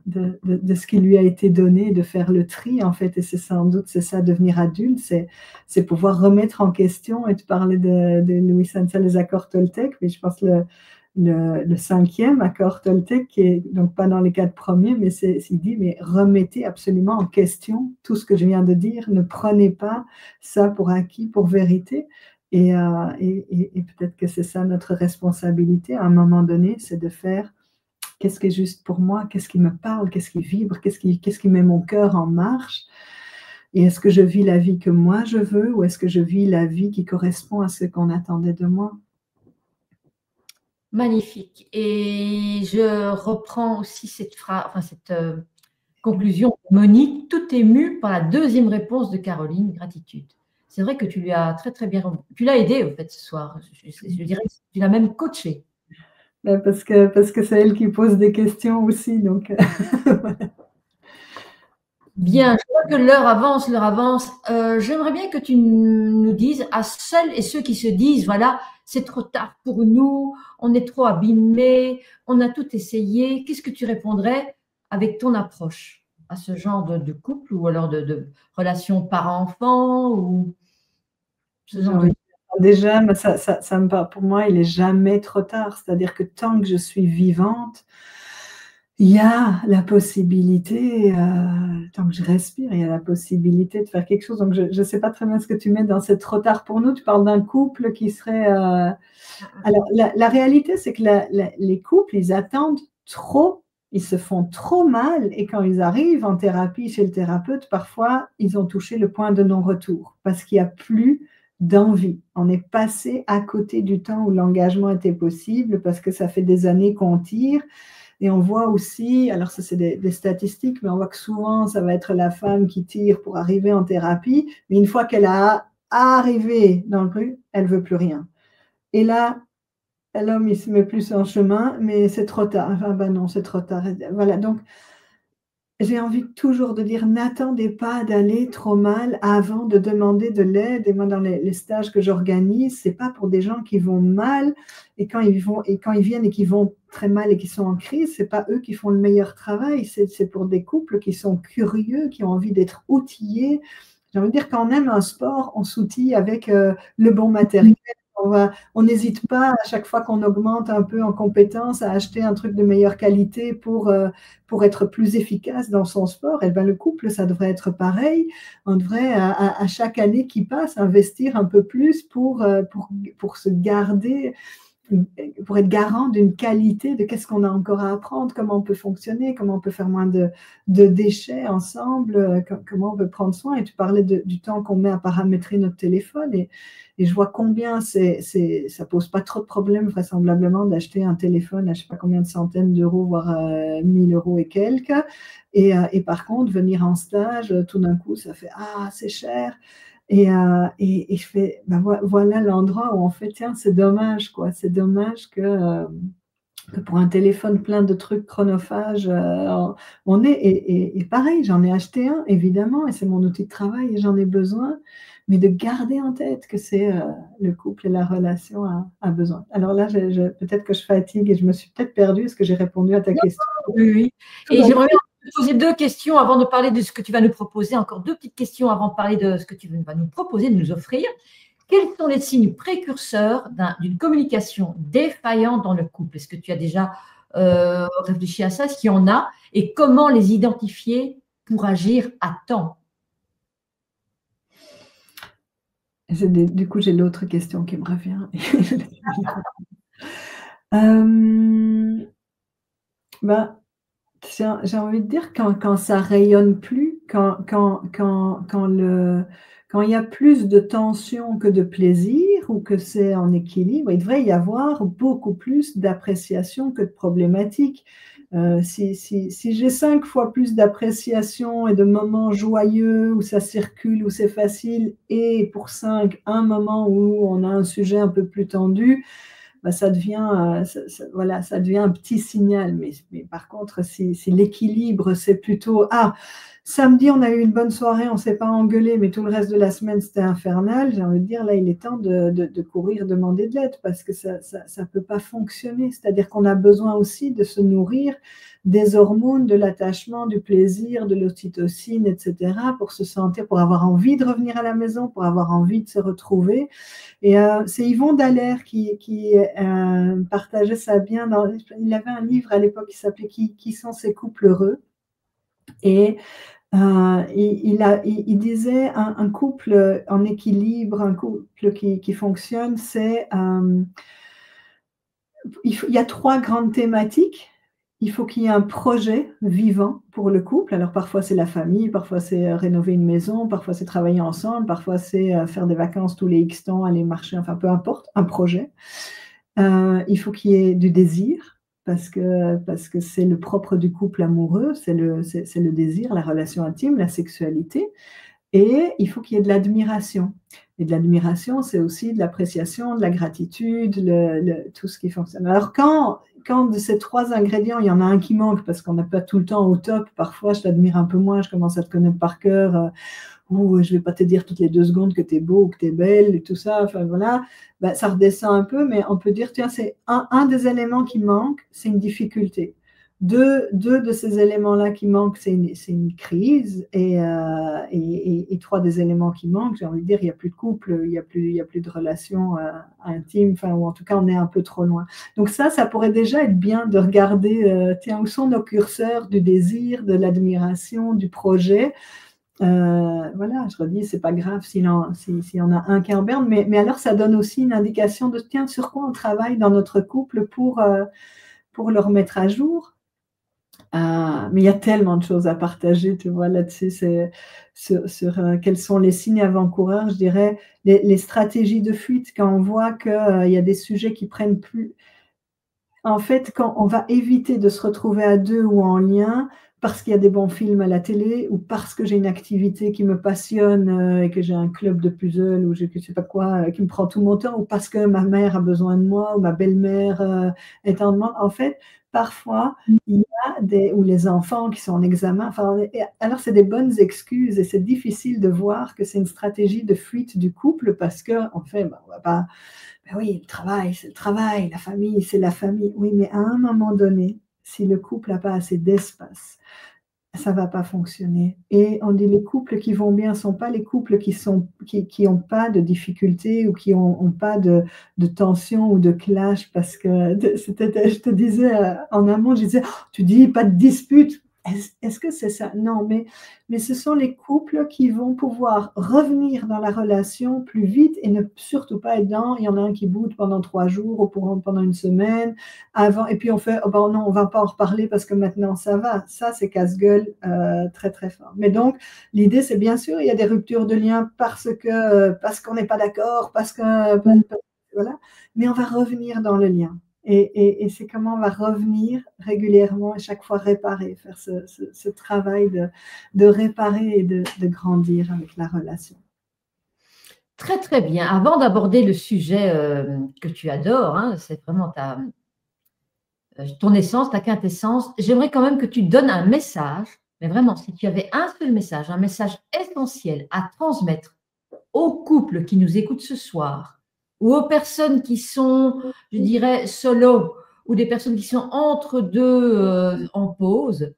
de ce qui lui a été donné, de faire le tri, en fait. Et c'est sans doute, c'est ça, devenir adulte, c'est pouvoir remettre en question et de parler de Louis Sansel, les accords Toltec, mais je pense le cinquième accord Toltec, qui est donc pas dans les 4 premiers, mais il dit, mais remettez absolument en question tout ce que je viens de dire, ne prenez pas ça pour acquis, pour vérité. Et peut-être que c'est ça notre responsabilité à un moment donné, c'est de faire qu'est-ce qui est juste pour moi, qu'est-ce qui me parle, qu'est-ce qui vibre, qu'est-ce qui met mon cœur en marche. Et est-ce que je vis la vie que moi je veux ou est-ce que je vis la vie qui correspond à ce qu'on attendait de moi? Magnifique. Et je reprends aussi cette phrase, enfin cette conclusion, Monique, tout émue par la deuxième réponse de Caroline, gratitude. C'est vrai que tu lui as très très bien, tu l'as aidé au fait ce soir. Je dirais que tu l'as même coaché. Parce que c'est elle qui pose des questions aussi, donc Bien, je vois que l'heure avance, l'heure avance. J'aimerais bien que tu nous dises à celles et ceux qui se disent, voilà, c'est trop tard pour nous, on est trop abîmés, on a tout essayé. Qu'est-ce que tu répondrais avec ton approche à ce genre de couple ou alors de relation parent-enfant ou ce genre de... déjà, ça me parle. Pour moi, il n'est jamais trop tard. C'est-à-dire que tant que je suis vivante, il y a la possibilité, tant que je respire, il y a la possibilité de faire quelque chose. Donc, je ne sais pas très bien ce que tu mets dans c'est trop tard pour nous. Tu parles d'un couple qui serait. Alors, la réalité, c'est que les couples, ils attendent trop, ils se font trop mal. Et quand ils arrivent en thérapie chez le thérapeute, parfois, ils ont touché le point de non-retour parce qu'il n'y a plus d'envie. On est passé à côté du temps où l'engagement était possible parce que ça fait des années qu'on tire. Et on voit aussi, alors ça c'est des statistiques, mais on voit que souvent ça va être la femme qui tire pour arriver en thérapie, mais une fois qu'elle a arrivé dans le truc, elle veut plus rien. Et là, l'homme il se met plus en chemin, mais c'est trop tard. Enfin ben non, c'est trop tard. Voilà, donc j'ai envie toujours de dire, n'attendez pas d'aller trop mal avant de demander de l'aide. Et moi, dans les stages que j'organise, c'est pas pour des gens qui vont mal et quand ils viennent et qui vont très mal et qui sont en crise, c'est pas eux qui font le meilleur travail. C'est pour des couples qui sont curieux, qui ont envie d'être outillés. J'ai envie de dire, quand on aime un sport, on s'outille avec le bon matériel. On n'hésite pas à chaque fois qu'on augmente un peu en compétence à acheter un truc de meilleure qualité pour être plus efficace dans son sport. Et ben, le couple, ça devrait être pareil. On devrait, à chaque année qui passe, investir un peu plus pour se garder, pour être garant d'une qualité de qu'est-ce qu'on a encore à apprendre, comment on peut fonctionner, comment on peut faire moins de déchets ensemble, comment on peut prendre soin. Et tu parlais du temps qu'on met à paramétrer notre téléphone et je vois combien ça pose pas trop de problèmes vraisemblablement d'acheter un téléphone à je sais pas combien de centaines d'euros, voire 1000 euros et quelques. Et par contre, venir en stage, tout d'un coup, ça fait ah, c'est cher. Et je fais, ben voilà l'endroit où on fait, tiens, c'est dommage, quoi. C'est dommage que pour un téléphone plein de trucs chronophages, on est. Et pareil, j'en ai acheté un, évidemment, et c'est mon outil de travail et j'en ai besoin. Mais de garder en tête que c'est le couple et la relation a besoin. Alors là, peut-être que je fatigue et je me suis peut-être perdue. Est-ce que j'ai répondu à ta question? Oui, oui. Et j'aimerais bien te poser deux questions avant de parler de ce que tu vas nous proposer. Encore deux petites questions avant de parler de ce que tu vas nous proposer, de nous offrir. Quels sont les signes précurseurs d'une communication défaillante dans le couple? Est-ce que tu as déjà réfléchi à ça? Est-ce qu'il y en a? Et comment les identifier pour agir à temps? Du coup, j'ai l'autre question qui me revient. Ben, j'ai envie de dire quand ça rayonne plus, quand il y a plus de tension que de plaisir ou que c'est en équilibre, il devrait y avoir beaucoup plus d'appréciation que de problématiques. Si j'ai 5 fois plus d'appréciation et de moments joyeux où ça circule, où c'est facile, et pour 5, un moment où on a un sujet un peu plus tendu, bah, ça devient, voilà, ça devient un petit signal. Mais par contre, si l'équilibre, c'est plutôt ah, samedi, on a eu une bonne soirée, on ne s'est pas engueulé, mais tout le reste de la semaine, c'était infernal. J'ai envie de dire, là, il est temps de courir, demander de l'aide parce que ça ne peut pas fonctionner. C'est-à-dire qu'on a besoin aussi de se nourrir des hormones, de l'attachement, du plaisir, de l'ocytocine, etc., pour se sentir, pour avoir envie de revenir à la maison, pour avoir envie de se retrouver. Et c'est Yvon Dallaire qui partageait ça bien. Il avait un livre à l'époque qui s'appelait Qui sont ces couples heureux? Et il disait un couple en équilibre, un couple qui fonctionne, il y a 3 grandes thématiques. Il faut qu'il y ait un projet vivant pour le couple. Alors parfois c'est la famille, parfois c'est rénover une maison, parfois c'est travailler ensemble, parfois c'est faire des vacances tous les X temps, aller marcher, enfin peu importe, un projet. Il faut qu'il y ait du désir parce que c'est le propre du couple amoureux, c'est le désir, la relation intime, la sexualité. Et il faut qu'il y ait de l'admiration. Et de l'admiration, c'est aussi de l'appréciation, de la gratitude, tout ce qui fonctionne. Alors quand de ces 3 ingrédients, il y en a un qui manque parce qu'on n'a pas tout le temps au top, parfois je t'admire un peu moins, je commence à te connaître par cœur, ou je ne vais pas te dire toutes les 2 secondes que tu es beau ou que tu es belle et tout ça, enfin voilà, ben, ça redescend un peu, mais on peut dire, tiens, c'est un des éléments qui manque, c'est une difficulté. Deux de ces éléments-là qui manquent, c'est une crise, et 3 des éléments qui manquent, j'ai envie de dire, il n'y a plus de couple, il n'y a plus de relation intime, enfin, ou en tout cas, on est un peu trop loin. Donc ça pourrait déjà être bien de regarder, tiens, où sont nos curseurs du désir, de l'admiration, du projet. Voilà, je redis, c'est pas grave s'il y en a un qui est en berne, mais alors ça donne aussi une indication de, tiens, sur quoi on travaille dans notre couple pour le remettre à jour. Mais il y a tellement de choses à partager, tu vois, là-dessus, c'est sur quels sont les signes avant-coureurs, je dirais, les stratégies de fuite, quand on voit qu'il y a des sujets qui prennent plus. En fait, quand on va éviter de se retrouver à 2 ou en lien, parce qu'il y a des bons films à la télé, ou parce que j'ai une activité qui me passionne et que j'ai un club de puzzle, ou je ne sais pas quoi, qui me prend tout mon temps, ou parce que ma mère a besoin de moi, ou ma belle-mère est en demande. En fait, parfois, il y a ou les enfants qui sont en examen, enfin, alors c'est des bonnes excuses et c'est difficile de voir que c'est une stratégie de fuite du couple parce qu'en fait, ben, on va pas, ben oui, le travail, c'est le travail, la famille, c'est la famille. Oui, mais à un moment donné, si le couple n'a pas assez d'espace, ça va pas fonctionner. Et on dit les couples qui vont bien sont pas les couples qui ont pas de difficultés ou qui ont pas de tension ou de clash parce que c'était, je te disais en amont, je disais, oh, tu dis pas de dispute. Est-ce que c'est ça? Non, mais ce sont les couples qui vont pouvoir revenir dans la relation plus vite et ne surtout pas être dans, il y en a un qui boude pendant 3 jours ou pendant une semaine, avant, et puis on fait, oh ben non, on va pas en reparler parce que maintenant ça va. Ça, c'est casse-gueule très très fort. Mais donc, l'idée, c'est bien sûr, il y a des ruptures de lien parce qu'on n'est pas d'accord, voilà, mais on va revenir dans le lien. Et c'est comment on va revenir régulièrement et chaque fois réparer, faire ce travail de réparer et de grandir avec la relation. Très, très bien. Avant d'aborder le sujet que tu adores, hein, c'est vraiment ton essence, ta quintessence, j'aimerais quand même que tu donnes un message, mais vraiment, si tu avais un seul message, un message essentiel à transmettre aux couples qui nous écoutent ce soir, ou aux personnes qui sont, je dirais, solo, ou des personnes qui sont entre deux en pause,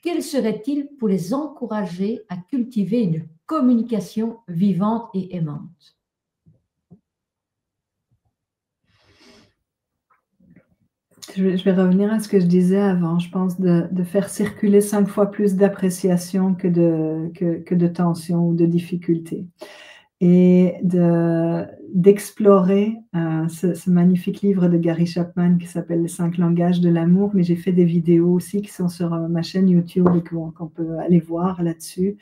quel serait-il pour les encourager à cultiver une communication vivante et aimante? Je vais revenir à ce que je disais avant. Je pense de faire circuler 5 fois plus d'appréciation que de tension ou de difficulté. Et d'explorer ce magnifique livre de Gary Chapman qui s'appelle Les 5 langages de l'amour, mais j'ai fait des vidéos aussi qui sont sur ma chaîne YouTube et qu'on peut aller voir là-dessus.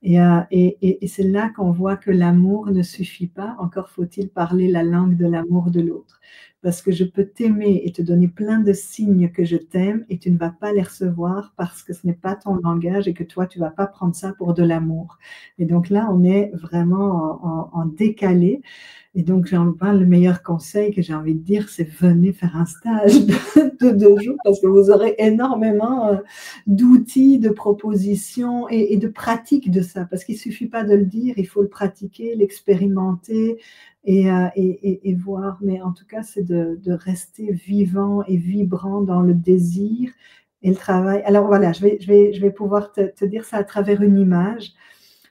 Et c'est là qu'on voit que l'amour ne suffit pas, encore faut-il parler la langue de l'amour de l'autre. Parce que je peux t'aimer et te donner plein de signes que je t'aime et tu ne vas pas les recevoir parce que ce n'est pas ton langage et que toi, tu ne vas pas prendre ça pour de l'amour. Et donc là, on est vraiment en décalé. Et donc, le meilleur conseil que j'ai envie de dire, c'est venez faire un stage de 2 jours parce que vous aurez énormément d'outils, de propositions et de pratiques de ça. Parce qu'il ne suffit pas de le dire, il faut le pratiquer, l'expérimenter et voir. Mais en tout cas, c'est de rester vivant et vibrant dans le désir et le travail. Alors voilà, je vais pouvoir te dire ça à travers une image.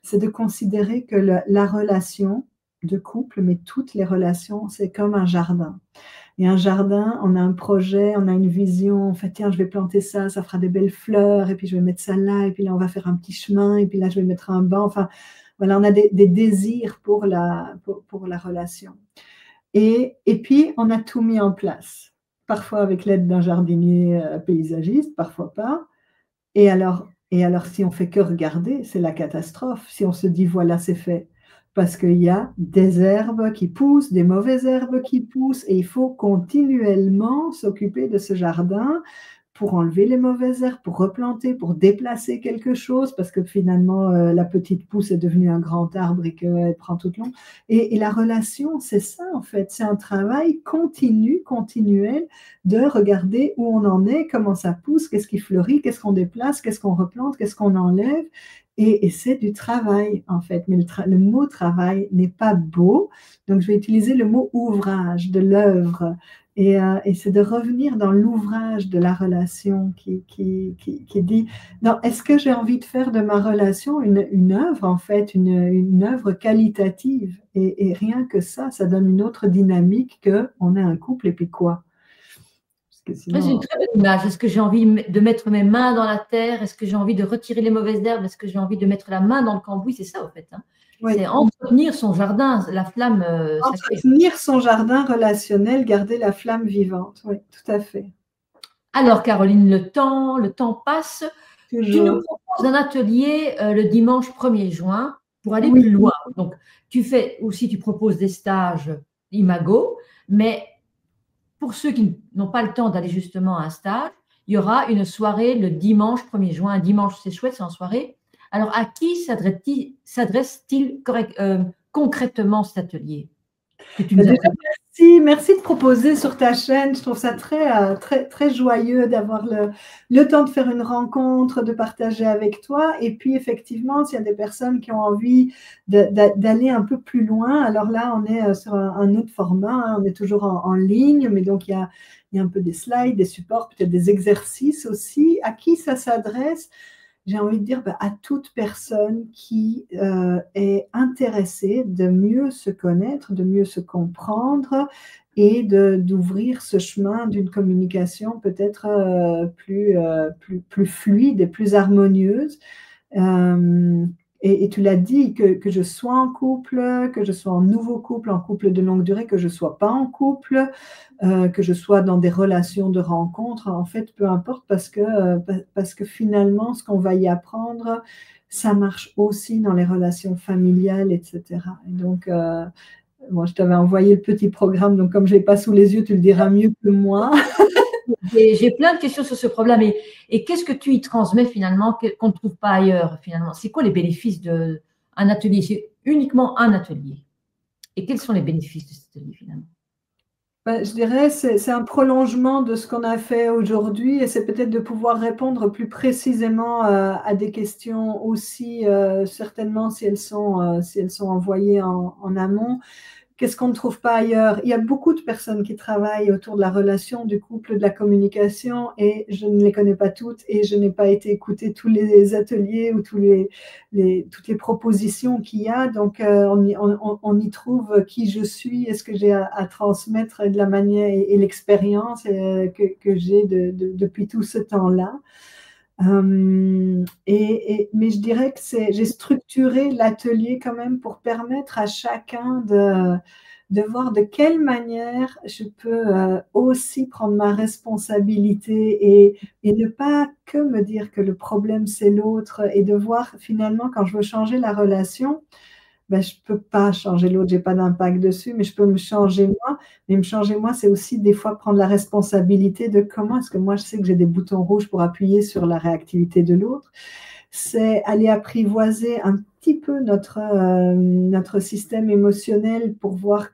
C'est de considérer que la relation de couple, mais toutes les relations, c'est comme un jardin. Et un jardin, on a un projet, on a une vision, on fait tiens, je vais planter ça, ça fera des belles fleurs, et puis je vais mettre ça là, et puis là on va faire un petit chemin, et puis là je vais mettre un banc. Enfin, voilà, on a des désirs pour la relation. Et puis, on a tout mis en place. Parfois avec l'aide d'un jardinier paysagiste, parfois pas. Et alors, si on fait que regarder, c'est la catastrophe. Si on se dit, voilà, c'est fait. Parce qu'il y a des herbes qui poussent, des mauvaises herbes qui poussent, et il faut continuellement s'occuper de ce jardin pour enlever les mauvaises herbes, pour replanter, pour déplacer quelque chose, parce que finalement, la petite pousse est devenue un grand arbre et qu'elle prend tout le long. Et la relation, c'est ça, en fait. C'est un travail continu, continuel, de regarder où on en est, comment ça pousse, qu'est-ce qui fleurit, qu'est-ce qu'on déplace, qu'est-ce qu'on replante, qu'est-ce qu'on enlève. Et c'est du travail, en fait. Mais le mot travail n'est pas beau. Donc, je vais utiliser le mot ouvrage, de l'œuvre. Et c'est de revenir dans l'ouvrage de la relation qui dit, non, est-ce que j'ai envie de faire de ma relation une œuvre, en fait, une œuvre qualitative? Et rien que ça donne une autre dynamique qu'on est un couple et puis quoi? C'est une très belle image. Est-ce que j'ai envie de mettre mes mains dans la terre? Est-ce que j'ai envie de retirer les mauvaises herbes? Est-ce que j'ai envie de mettre la main dans le cambouis? C'est ça, en fait. Hein. Oui. C'est entretenir son jardin, la flamme sacrée. Entretenir son jardin relationnel, garder la flamme vivante. Oui, tout à fait. Alors, Caroline, le temps passe. Toujours. Tu nous proposes un atelier le dimanche 1er juin pour aller plus loin. Donc, tu fais aussi, tu proposes des stages Imago, mais pour ceux qui n'ont pas le temps d'aller justement à un stage, il y aura une soirée le dimanche 1er juin. Un dimanche, c'est chouette, c'est en soirée. Alors, à qui s'adresse-t-il concrètement cet atelier? que tu nous as fait. Merci de proposer sur ta chaîne. Je trouve ça très joyeux d'avoir le temps de faire une rencontre, de partager avec toi. Et puis, effectivement, s'il y a des personnes qui ont envie d'aller un peu plus loin, alors là, on est sur un autre format, hein. On est toujours en ligne, mais donc il y a un peu des slides, des supports, peut-être des exercices aussi. À qui ça s'adresse? J'ai envie de dire à toute personne qui est intéressée de mieux se connaître, de mieux se comprendre et d'ouvrir ce chemin d'une communication peut-être plus fluide et plus harmonieuse. Et tu l'as dit, que je sois en couple, que je sois en nouveau couple, en couple de longue durée, que je ne sois pas en couple, que je sois dans des relations de rencontre, en fait, peu importe, parce que finalement, ce qu'on va y apprendre, ça marche aussi dans les relations familiales, etc. Et donc, moi, je t'avais envoyé le petit programme, donc comme je ne l'ai pas sous les yeux, tu le diras mieux que moi. J'ai plein de questions sur ce problème. Et qu'est-ce que tu y transmets finalement qu'on ne trouve pas ailleurs finalement? C'est quoi les bénéfices d'un atelier? C'est uniquement un atelier. Et quels sont les bénéfices de cet atelier finalement? Je dirais c'est un prolongement de ce qu'on a fait aujourd'hui et c'est peut-être de pouvoir répondre plus précisément à des questions aussi, certainement si elles sont envoyées en amont. Qu'est-ce qu'on ne trouve pas ailleurs? Il y a beaucoup de personnes qui travaillent autour de la relation, du couple, de la communication, et je ne les connais pas toutes, et je n'ai pas été écouter tous les ateliers ou toutes les propositions qu'il y a. Donc, on y trouve qui je suis et ce que j'ai à transmettre et de la manière et l'expérience que j'ai depuis tout ce temps-là. Mais je dirais que j'ai structuré l'atelier quand même pour permettre à chacun de voir de quelle manière je peux aussi prendre ma responsabilité et ne pas que me dire que le problème c'est l'autre et de voir finalement quand je veux changer la relation, je ne peux pas changer l'autre, je n'ai pas d'impact dessus, mais je peux me changer moi. Mais me changer moi, c'est aussi des fois prendre la responsabilité de comment est-ce que moi, je sais que j'ai des boutons rouges pour appuyer sur la réactivité de l'autre. C'est aller apprivoiser un petit peu notre système émotionnel pour voir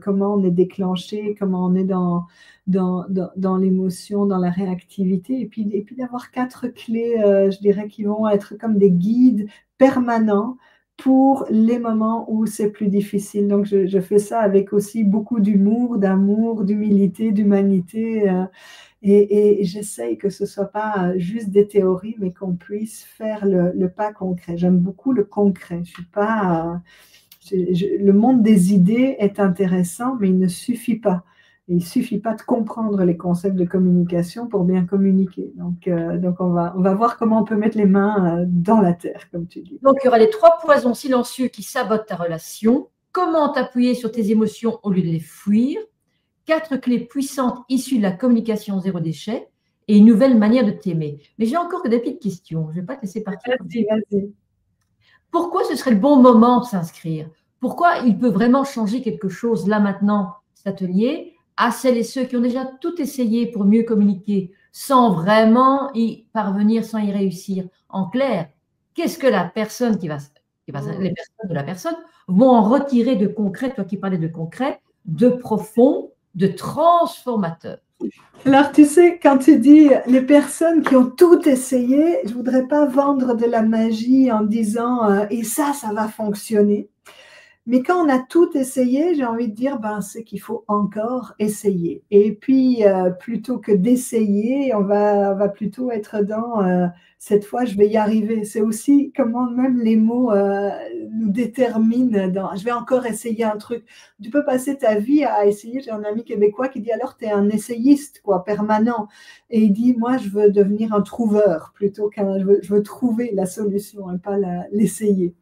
comment on est déclenché, comment on est dans l'émotion, dans la réactivité. Et puis d'avoir 4 clés, je dirais, qui vont être comme des guides permanents pour les moments où c'est plus difficile. Donc, je fais ça avec aussi beaucoup d'humour, d'amour, d'humilité, d'humanité. Et j'essaye que ce ne soit pas juste des théories, mais qu'on puisse faire le pas concret. J'aime beaucoup le concret. Je suis pas, le monde des idées est intéressant, mais il ne suffit pas. Il ne suffit pas de comprendre les concepts de communication pour bien communiquer. Donc on va voir comment on peut mettre les mains dans la terre, comme tu dis. Donc, il y aura les 3 poisons silencieux qui sabotent ta relation. Comment t'appuyer sur tes émotions au lieu de les fuir? 4 clés puissantes issues de la communication zéro déchet et une nouvelle manière de t'aimer. Mais j'ai encore que des petites questions. Je ne vais pas te laisser partir. Vas-y. Pourquoi ce serait le bon moment de s'inscrire? Pourquoi il peut vraiment changer quelque chose là maintenant, cet atelier, à celles et ceux qui ont déjà tout essayé pour mieux communiquer sans vraiment y parvenir, sans y réussir? En clair, qu'est-ce que la personne les personnes de la personne vont en retirer de concret, toi qui parlais de concret, de profond, de transformateur? Alors, tu sais, quand tu dis les personnes qui ont tout essayé, je ne voudrais pas vendre de la magie en disant et ça va fonctionner. Mais quand on a tout essayé, j'ai envie de dire, c'est qu'il faut encore essayer. Et puis, plutôt que d'essayer, on va plutôt être dans cette fois, je vais y arriver. C'est aussi comment même les mots nous déterminent. Je vais encore essayer un truc. Tu peux passer ta vie à essayer. J'ai un ami québécois qui dit, alors, tu es un essayiste, quoi, permanent. Et il dit, moi, je veux devenir un trouveur plutôt qu'un. Je veux trouver la solution et pas l'essayer.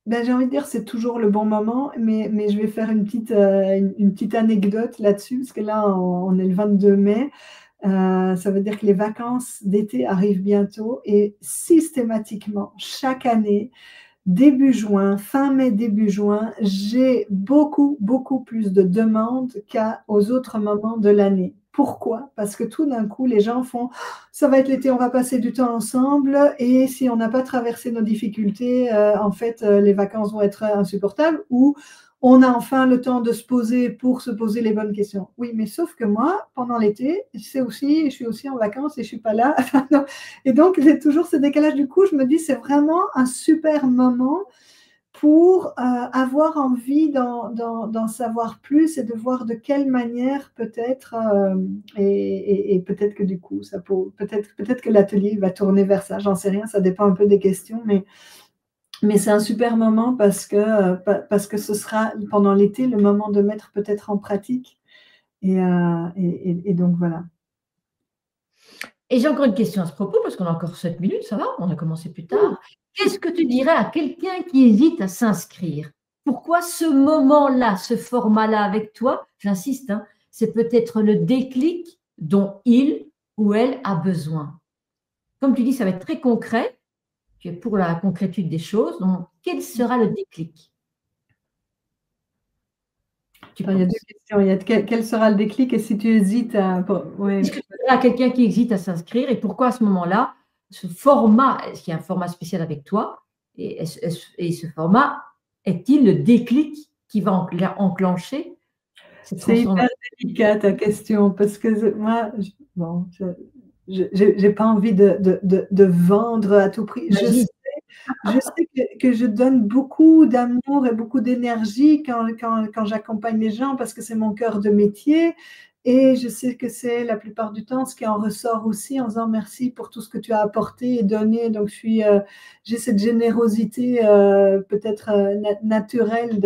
J'ai envie de dire c'est toujours le bon moment, mais je vais faire une petite anecdote là-dessus, parce que là, on est le 22 mai. Ça veut dire que les vacances d'été arrivent bientôt et systématiquement, chaque année, début juin, fin mai, début juin, j'ai beaucoup, beaucoup plus de demandes qu'aux autres moments de l'année. Pourquoi? Parce que tout d'un coup, les gens font: «Ça va être l'été, on va passer du temps ensemble et si on n'a pas traversé nos difficultés, en fait, les vacances vont être insupportables» ou «On a enfin le temps de se poser pour se poser les bonnes questions». Oui, mais sauf que moi, pendant l'été, je suis aussi en vacances et je suis pas là. Et donc j'ai toujours ce décalage. Du coup, je me dis: «C'est vraiment un super moment pour avoir envie d'en savoir plus et de voir de quelle manière peut-être, et peut-être que du coup, peut-être que l'atelier va tourner vers ça, j'en sais rien, ça dépend un peu des questions, mais c'est un super moment parce que ce sera pendant l'été le moment de mettre peut-être en pratique et donc voilà. Et j'ai encore une question à ce propos, parce qu'on a encore 7 minutes, ça va, on a commencé plus tard. Qu'est-ce que tu dirais à quelqu'un qui hésite à s'inscrire? Pourquoi ce moment-là, ce format-là avec toi, j'insiste, hein, c'est peut-être le déclic dont il ou elle a besoin. Comme tu dis, ça va être très concret, tu es pour la concrétude des choses, donc quel sera le déclic, tu Enfin, il y a 2 penses? questions. Il y a quel sera le déclic et si tu hésites à pour Qu'est-ce oui. que tu dirais à quelqu'un qui hésite à s'inscrire et pourquoi à ce moment-là, ce format, est-ce qu'il y a un format spécial avec toi? Et ce format est-il le déclic qui va enclencher cette C'est hyper transformation? délicat ta question parce que moi, bon, j'ai pas envie de vendre à tout prix. Vas-y. Je sais que je donne beaucoup d'amour et beaucoup d'énergie quand j'accompagne les gens parce que c'est mon cœur de métier et je sais que c'est la plupart du temps ce qui en ressort aussi en disant: «Merci pour tout ce que tu as apporté et donné». Donc j'ai cette générosité, peut-être, naturelle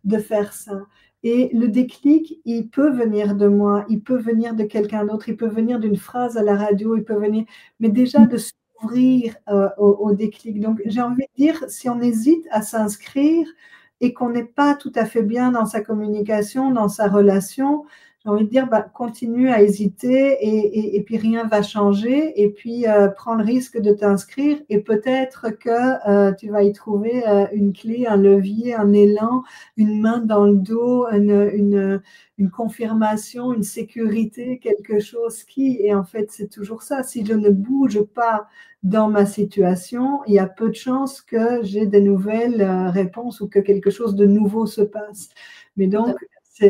de faire ça. Et le déclic, il peut venir de moi, il peut venir de quelqu'un d'autre, il peut venir d'une phrase à la radio, il peut venir mais déjà de s'ouvrir, au déclic. Donc j'ai envie de dire, si on hésite à s'inscrire et qu'on n'est pas tout à fait bien dans sa communication, dans sa relation, j'ai envie de dire, bah, continue à hésiter et puis rien va changer et puis, prends le risque de t'inscrire et peut-être que, tu vas y trouver, une clé, un levier, un élan, une main dans le dos, une confirmation, une sécurité, quelque chose qui et en fait, c'est toujours ça. Si je ne bouge pas dans ma situation, il y a peu de chances que j'ai des nouvelles, réponses ou que quelque chose de nouveau se passe. Mais Tout à donc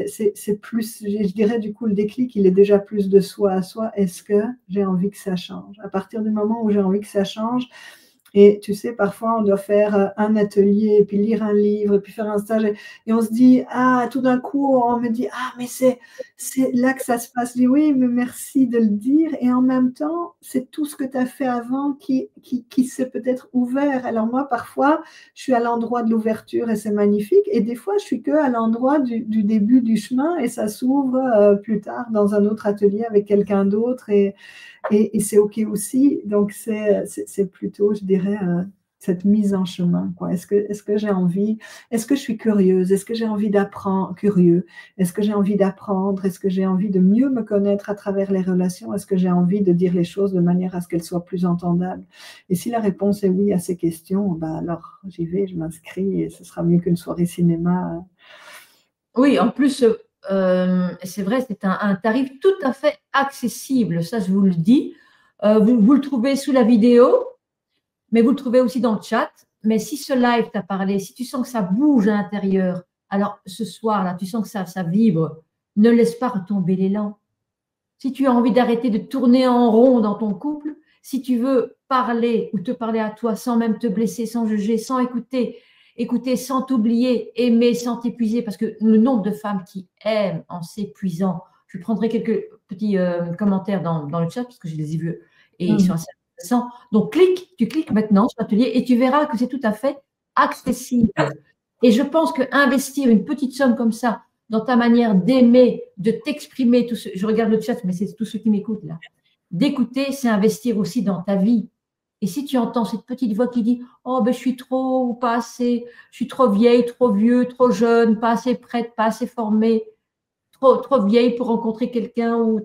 c'est plus je dirais du coup le déclic, il est déjà plus de soi à soi. Est-ce que j'ai envie que ça change? À partir du moment où j'ai envie que ça change, et tu sais, parfois, on doit faire un atelier, et puis lire un livre, et puis faire un stage, et on se dit, ah, tout d'un coup, on me dit, ah, mais c'est là que ça se passe. Je dis, oui, mais merci de le dire. Et en même temps, c'est tout ce que tu as fait avant qui s'est peut-être ouvert. Alors moi, parfois, je suis à l'endroit de l'ouverture et c'est magnifique. Et des fois, je suis que à l'endroit du début du chemin et ça s'ouvre plus tard dans un autre atelier avec quelqu'un d'autre. Et c'est OK aussi. Donc c'est plutôt, je dirais, cette mise en chemin, quoi. Est-ce que j'ai envie? Est-ce que je suis curieuse? Est-ce que j'ai envie d'apprendre? Curieux? Est-ce que j'ai envie d'apprendre? Est-ce que j'ai envie de mieux me connaître à travers les relations? Est-ce que j'ai envie de dire les choses de manière à ce qu'elles soient plus entendables? Et si la réponse est oui à ces questions, bah, alors j'y vais, je m'inscris et ce sera mieux qu'une soirée cinéma. Oui, en plus, c'est vrai, c'est un tarif tout à fait accessible, ça je vous le dis. Vous le trouvez sous la vidéo, mais vous le trouvez aussi dans le chat. Mais si ce live t'a parlé, si tu sens que ça bouge à l'intérieur, alors ce soir-là, tu sens que ça vibre, ne laisse pas retomber l'élan. Si tu as envie d'arrêter de tourner en rond dans ton couple, si tu veux parler ou te parler à toi sans même te blesser, sans juger, sans écouter, écouter sans t'oublier, aimer sans t'épuiser, parce que le nombre de femmes qui aiment en s'épuisant, je prendrai quelques petits commentaires dans le chat, parce que je les ai vus et ils sont Mmh. assez intéressants. Donc, tu cliques maintenant sur l'atelier et tu verras que c'est tout à fait accessible. Et je pense qu'investir une petite somme comme ça dans ta manière d'aimer, de t'exprimer, je regarde le chat, mais c'est tous ceux qui m'écoutent là, d'écouter, c'est investir aussi dans ta vie. Et si tu entends cette petite voix qui dit « Oh, ben, je suis trop ou pas assez, je suis trop vieille, trop vieux, trop jeune, pas assez prête, pas assez formée, trop vieille pour rencontrer quelqu'un ou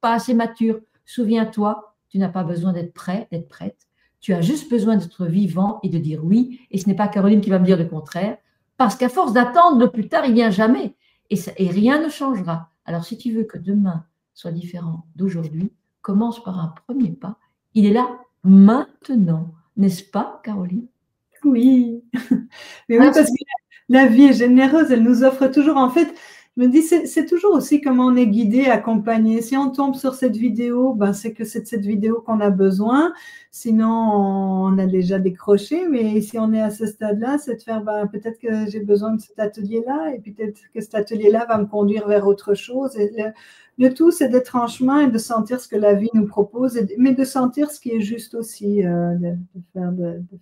pas assez mature. » Souviens-toi, tu n'as pas besoin d'être prêt, d'être prête. Tu as juste besoin d'être vivant et de dire oui. Et ce n'est pas Caroline qui va me dire le contraire. Parce qu'à force d'attendre, le plus tard, il vient jamais. Et rien ne changera. Alors, si tu veux que demain soit différent d'aujourd'hui, commence par un premier pas. Il est là maintenant, n'est-ce pas, Caroline? Oui, mais oui, Alors, parce que la vie est généreuse, elle nous offre toujours, en fait, je me dis, c'est toujours aussi comment on est guidé, accompagné. Si on tombe sur cette vidéo, ben, c'est que c'est de cette vidéo qu'on a besoin, sinon on a déjà décroché, mais si on est à ce stade-là, c'est de faire, ben, peut-être que j'ai besoin de cet atelier-là, et peut-être que cet atelier-là va me conduire vers autre chose. Et le tout, c'est d'être en chemin et de sentir ce que la vie nous propose, mais de sentir ce qui est juste aussi, de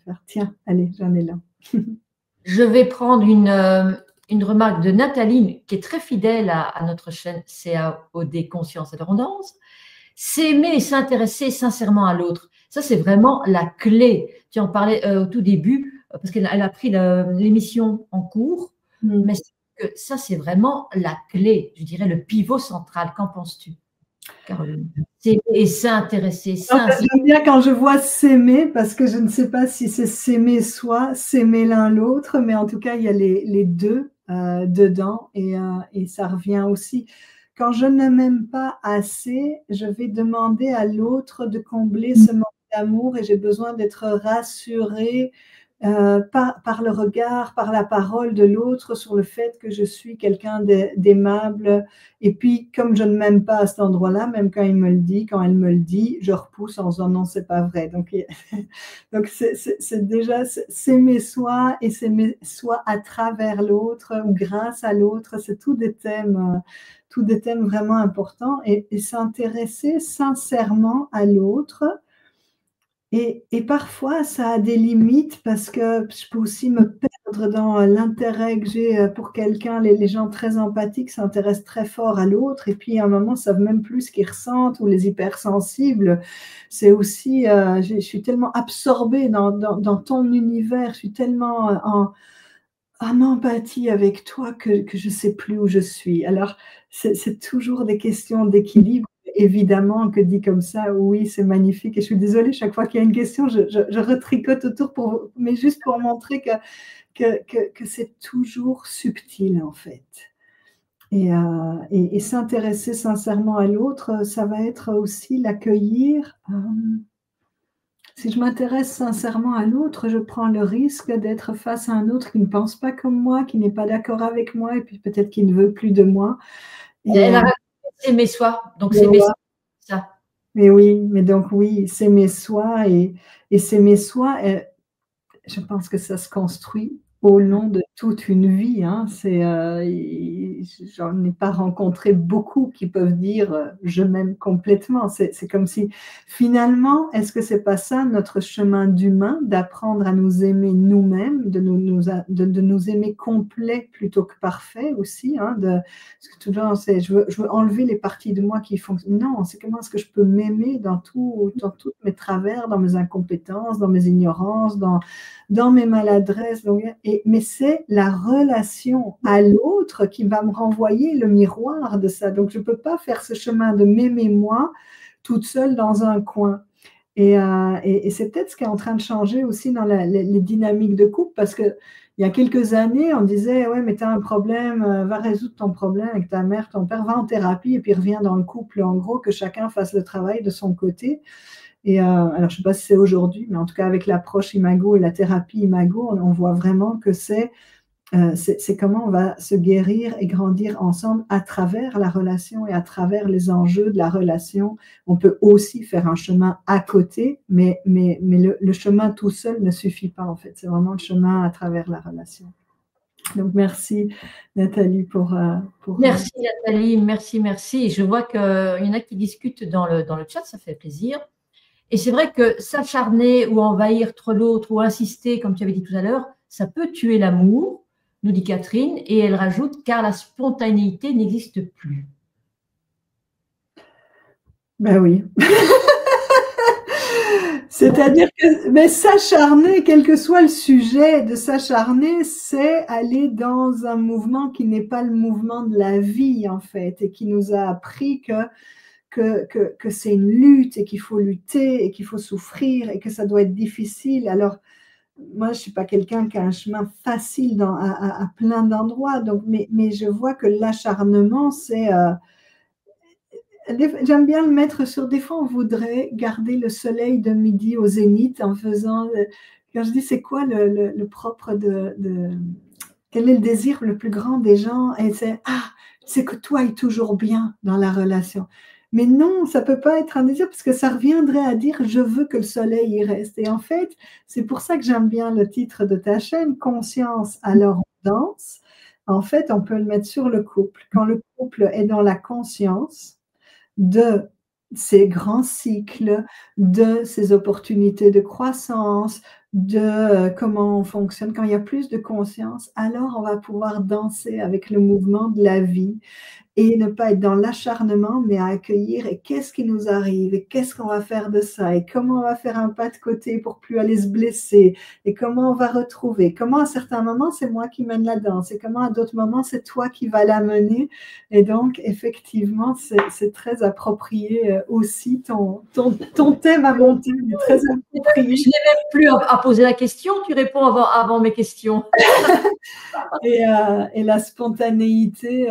faire, tiens, allez, j'en ai là. je vais prendre une remarque de Nathalie, qui est très fidèle à notre chaîne CAOD Conscience et Abondance. S'aimer et s'intéresser sincèrement à l'autre. Ça, c'est vraiment la clé. Tu en parlais au tout début, parce qu'elle a pris l'émission en cours, mais ça, c'est vraiment la clé, je dirais le pivot central. Qu'en penses-tu, Caroline? S'aimer et s'intéresser sincèrement. J'aime bien quand je vois s'aimer, parce que je ne sais pas si c'est s'aimer soi, s'aimer l'un l'autre, mais en tout cas, il y a les deux dedans, et ça revient aussi. Quand je ne m'aime pas assez, je vais demander à l'autre de combler ce manque d'amour, et j'ai besoin d'être rassurée par le regard, par la parole de l'autre sur le fait que je suis quelqu'un d'aimable. Et puis, comme je ne m'aime pas à cet endroit-là, même quand il me le dit, quand elle me le dit, je repousse en disant non, c'est pas vrai. Donc, c'est déjà s'aimer soi et s'aimer soi à travers l'autre ou grâce à l'autre. C'est tous des thèmes vraiment importants, et s'intéresser sincèrement à l'autre. Et parfois, ça a des limites, parce que je peux aussi me perdre dans l'intérêt que j'ai pour quelqu'un. Les gens très empathiques s'intéressent très fort à l'autre, et puis à un moment, ne savent même plus ce qu'ils ressentent, ou les hypersensibles. C'est aussi, je suis tellement absorbée dans ton univers, je suis tellement en empathie avec toi que je ne sais plus où je suis. Alors, c'est toujours des questions d'équilibre. Évidemment que dit comme ça, oui, c'est magnifique. Et je suis désolée, chaque fois qu'il y a une question, je retricote autour, mais juste pour montrer que c'est toujours subtil, en fait. Et s'intéresser sincèrement à l'autre, ça va être aussi l'accueillir. Si je m'intéresse sincèrement à l'autre, je prends le risque d'être face à un autre qui ne pense pas comme moi, qui n'est pas d'accord avec moi, et puis peut-être qui ne veut plus de moi. Elle a raconté s'aimer soi, donc c'est ça. Mais oui, mais donc oui, s'aimer soi, et s'aimer soi, je pense que ça se construit au long de toute une vie, hein. J'en ai pas rencontré beaucoup qui peuvent dire je m'aime complètement. C'est comme si finalement, est-ce que c'est pas ça notre chemin d'humain, d'apprendre à nous aimer nous-mêmes, de nous aimer complet plutôt que parfait aussi, hein, parce que toujours c'est je veux enlever les parties de moi qui fonctionnent. Non, c'est comment est-ce que je peux m'aimer dans tous mes travers, dans mes incompétences, dans mes ignorances, dans mes maladresses. Mais c'est la relation à l'autre qui va me renvoyer le miroir de ça. Donc, je ne peux pas faire ce chemin de m'aimer moi toute seule dans un coin. Et c'est peut-être ce qui est en train de changer aussi dans les dynamiques de couple, parce qu'il y a quelques années, on disait « Ouais, mais tu as un problème, va résoudre ton problème avec ta mère, ton père, va en thérapie et puis reviens dans le couple. » En gros, que chacun fasse le travail de son côté. Et alors, je ne sais pas si c'est aujourd'hui, mais en tout cas, avec l'approche Imago et la thérapie Imago, on voit vraiment que c'est comment on va se guérir et grandir ensemble à travers la relation et à travers les enjeux de la relation. On peut aussi faire un chemin à côté, mais le chemin tout seul ne suffit pas, en fait. C'est vraiment le chemin à travers la relation. Donc, merci Nathalie pour Merci Nathalie, merci. Je vois qu'il y en a qui discutent dans le chat, ça fait plaisir. Et c'est vrai que s'acharner ou envahir trop l'autre ou insister, comme tu avais dit tout à l'heure, ça peut tuer l'amour, nous dit Catherine, et elle rajoute, car la spontanéité n'existe plus. Ben oui. C'est-à-dire que, mais s'acharner, quel que soit le sujet de s'acharner, c'est aller dans un mouvement qui n'est pas le mouvement de la vie, en fait, et qui nous a appris que c'est une lutte, et qu'il faut lutter, et qu'il faut souffrir, et que ça doit être difficile. Alors, moi, je ne suis pas quelqu'un qui a un chemin facile à plein d'endroits, donc, mais je vois que l'acharnement, j'aime bien le mettre sur, des fois on voudrait garder le soleil de midi au zénith en faisant, quand je dis c'est quoi le propre quel est le désir le plus grand des gens? Et c'est que tout aille toujours bien dans la relation. Mais non, ça peut pas être un désir parce que ça reviendrait à dire je veux que le soleil y reste. Et en fait, c'est pour ça que j'aime bien le titre de ta chaîne, Conscience, alors on danse. En fait, on peut le mettre sur le couple. Quand le couple est dans la conscience de ces grands cycles, de ces opportunités de croissance, de comment on fonctionne. Quand il y a plus de conscience, alors on va pouvoir danser avec le mouvement de la vie et ne pas être dans l'acharnement, mais à accueillir et qu'est-ce qui nous arrive et qu'est-ce qu'on va faire de ça et comment on va faire un pas de côté pour plus aller se blesser et comment on va retrouver, comment à certains moments c'est moi qui mène la danse et comment à d'autres moments c'est toi qui vas la mener. Et donc effectivement c'est très approprié aussi, ton thème à monter est très approprié. Je n'ai même plus à poser la question, tu réponds avant mes questions. Et la spontanéité,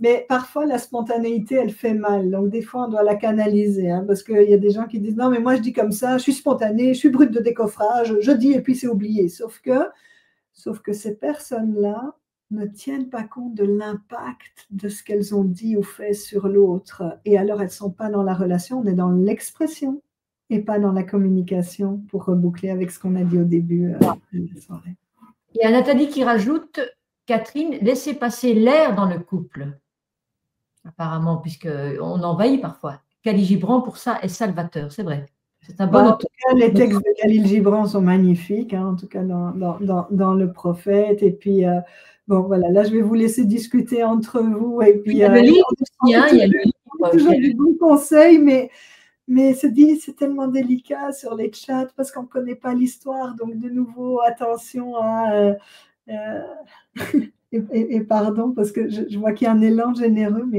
mais parfois la spontanéité, elle fait mal. Donc des fois, on doit la canaliser, hein, parce qu'il y a des gens qui disent non, mais moi je dis comme ça, je suis spontanée, je suis brute de décoffrage, je dis et puis c'est oublié. Sauf que ces personnes-là ne tiennent pas compte de l'impact de ce qu'elles ont dit ou fait sur l'autre. Et alors, elles ne sont pas dans la relation, on est dans l'expression et pas dans la communication, pour reboucler avec ce qu'on a dit au début de la soirée. Il y a Nathalie qui rajoute, Catherine, laissez passer l'air dans le couple. Apparemment, puisqu'on envahit parfois. Khalil Gibran, pour ça, est salvateur, c'est vrai. C'est un bon auteur. Les textes de Khalil Gibran sont magnifiques, hein, en tout cas dans Le Prophète. Et puis, bon, voilà, là, je vais vous laisser discuter entre vous. Et puis, il y a le livre aussi, hein, il y a le livre. Toujours des bons conseils, mais c'est tellement délicat sur les chats parce qu'on ne connaît pas l'histoire. Donc, de nouveau, attention à… et pardon, parce que je vois qu'il y a un élan généreux,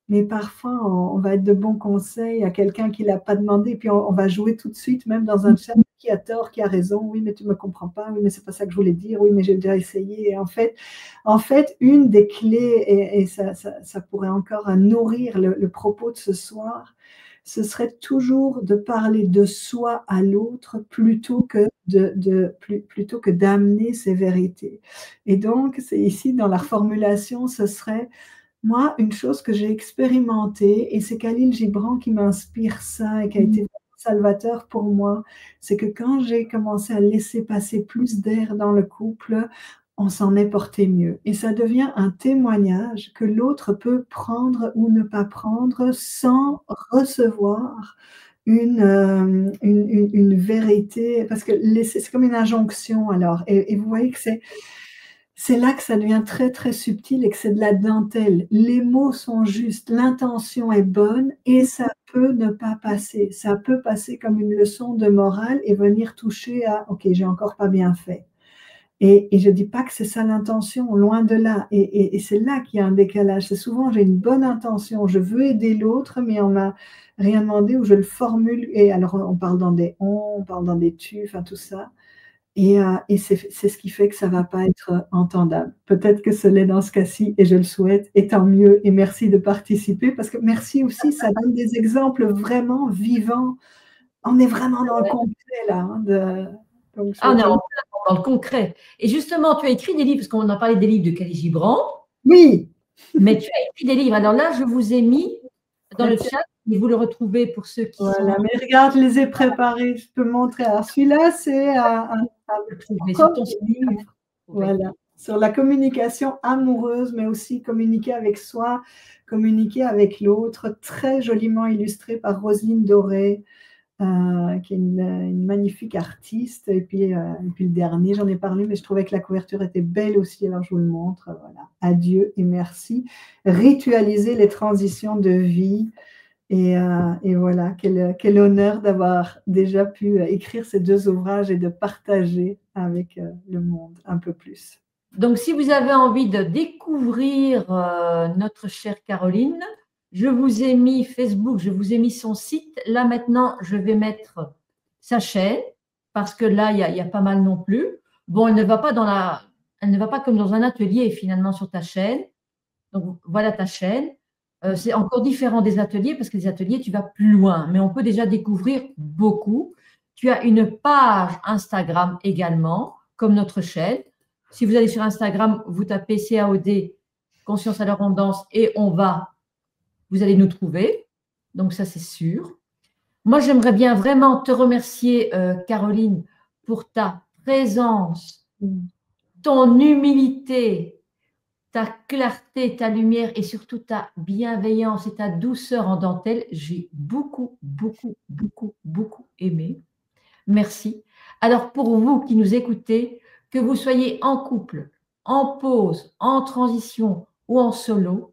mais parfois, on va être de bons conseils à quelqu'un qui ne l'a pas demandé, et puis on va jouer tout de suite, même dans un chat, qui a tort, qui a raison, oui, mais tu ne me comprends pas, oui, mais ce n'est pas ça que je voulais dire, oui, mais j'ai déjà essayé. Et en fait, une des clés, et ça pourrait encore nourrir le propos de ce soir, ce serait toujours de parler de soi à l'autre plutôt que d'amener ses vérités. Et donc, c'est ici, dans la reformulation, ce serait… Moi, une chose que j'ai expérimentée, et c'est Khalil Gibran qui m'inspire ça et qui a été salvateur pour moi, c'est que quand j'ai commencé à laisser passer plus d'air dans le couple, on s'en est porté mieux. Et ça devient un témoignage que l'autre peut prendre ou ne pas prendre sans recevoir une vérité, parce que c'est comme une injonction alors. Et vous voyez que c'est là que ça devient très, très subtil et que c'est de la dentelle. Les mots sont justes, l'intention est bonne et ça peut ne pas passer. Ça peut passer comme une leçon de morale et venir toucher à « ok, j'ai encore pas bien fait ». Et je ne dis pas que c'est ça l'intention, loin de là. Et c'est là qu'il y a un décalage. C'est souvent, j'ai une bonne intention, je veux aider l'autre, mais on m'a rien demandé ou je le formule. Et alors, on parle dans des on parle dans des tu, enfin tout ça. Et c'est ce qui fait que ça ne va pas être entendable. Peut-être que ce l'est dans ce cas-ci, et je le souhaite, et tant mieux, et merci de participer, parce que merci aussi, ça donne des exemples vraiment vivants. On est vraiment dans le concret, là. On est dans le concret. Et justement, tu as écrit des livres, parce qu'on a parlé des livres de Khalil Gibran. Oui. Mais tu as écrit des livres. Alors là, je vous ai mis dans le chat, et vous le retrouvez pour ceux qui sont… mais regarde, je les ai préparés, je peux montrer. Alors celui-là, c'est voilà, sur la communication amoureuse, mais aussi communiquer avec soi, communiquer avec l'autre, très joliment illustré par Roselyne Doré, qui est une magnifique artiste. Et puis le dernier, j'en ai parlé, mais je trouvais que la couverture était belle aussi, alors je vous le montre. Voilà. Adieu et merci. Ritualiser les transitions de vie. Et voilà, quel honneur d'avoir déjà pu écrire ces 2 ouvrages et de partager avec le monde un peu plus. Donc, si vous avez envie de découvrir notre chère Caroline, je vous ai mis Facebook, je vous ai mis son site. Là, maintenant, je vais mettre sa chaîne, parce que là, il y a pas mal non plus. Bon, elle ne va pas comme dans un atelier, finalement, sur ta chaîne. Donc, voilà ta chaîne. C'est encore différent des ateliers parce que les ateliers, tu vas plus loin, mais on peut déjà découvrir beaucoup. Tu as une page Instagram également, comme notre chaîne. Si vous allez sur Instagram, vous tapez CAOD, Conscience à l'abondance, et vous allez nous trouver. Donc ça, c'est sûr. Moi, j'aimerais bien vraiment te remercier, Caroline, pour ta présence, ton humilité, ta clarté, ta lumière et surtout ta bienveillance et ta douceur en dentelle. J'ai beaucoup, beaucoup, beaucoup, beaucoup aimé. Merci. Alors, pour vous qui nous écoutez, que vous soyez en couple, en pause, en transition ou en solo,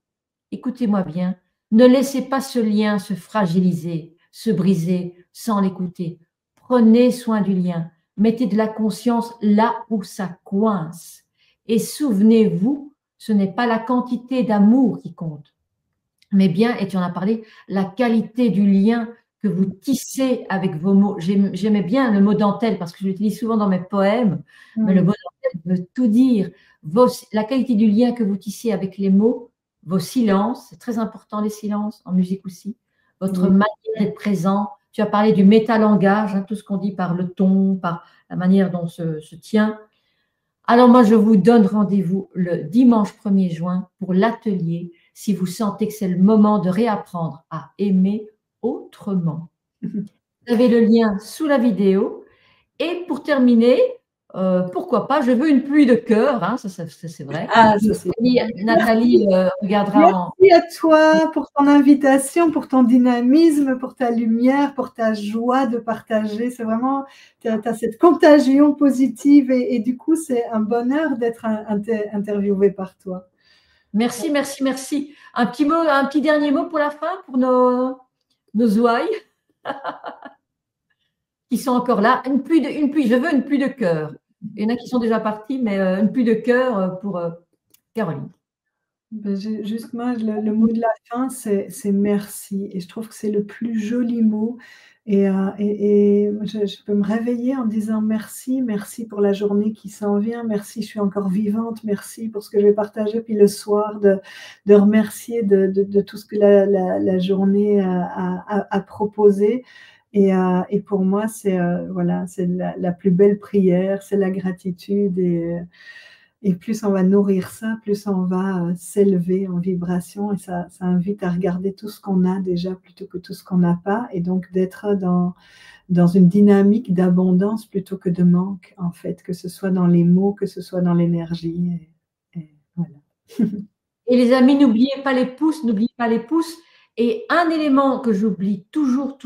écoutez-moi bien, ne laissez pas ce lien se fragiliser, se briser sans l'écouter. Prenez soin du lien. Mettez de la conscience là où ça coince. Et souvenez-vous, ce n'est pas la quantité d'amour qui compte, mais bien, et tu en as parlé, la qualité du lien que vous tissez avec vos mots. J'aimais bien le mot dentelle parce que je l'utilise souvent dans mes poèmes, mais le mot dentelle veut tout dire. La qualité du lien que vous tissez avec les mots, vos silences, c'est très important les silences, en musique aussi, votre manière d'être présent. Tu as parlé du métalangage, hein, tout ce qu'on dit par le ton, par la manière dont se tient. Alors moi, je vous donne rendez-vous le dimanche 1er juin pour l'atelier si vous sentez que c'est le moment de réapprendre à aimer autrement. Vous avez le lien sous la vidéo. Et pour terminer, pourquoi pas, je veux une pluie de cœur, hein, ça c'est vrai. Ah, ça, c'est... Nathalie regardera Merci à toi pour ton invitation, pour ton dynamisme, pour ta lumière, pour ta joie de partager. C'est vraiment, tu as cette contagion positive et du coup, c'est un bonheur d'être interviewé par toi. Merci, merci, merci. Un petit dernier mot pour la fin, pour nos ouailles qui sont encore là. Une pluie, je veux une pluie de cœur. Il y en a qui sont déjà partis, mais une pluie de cœur pour Caroline. Ben, juste moi, le mot de la fin, c'est merci. Et je trouve que c'est le plus joli mot. Et je peux me réveiller en disant merci, merci pour la journée qui s'en vient, merci, je suis encore vivante, merci pour ce que je vais partager. Puis le soir, de remercier de tout ce que la journée a proposé. Et pour moi, c'est voilà, c'est la plus belle prière, c'est la gratitude. Et plus on va nourrir ça, plus on va s'élever en vibration. Et ça invite à regarder tout ce qu'on a déjà plutôt que tout ce qu'on n'a pas. Et donc d'être dans une dynamique d'abondance plutôt que de manque, en fait, que ce soit dans les mots, que ce soit dans l'énergie. Et voilà. Et les amis, n'oubliez pas les pouces, n'oubliez pas les pouces. Et un élément que j'oublie toujours,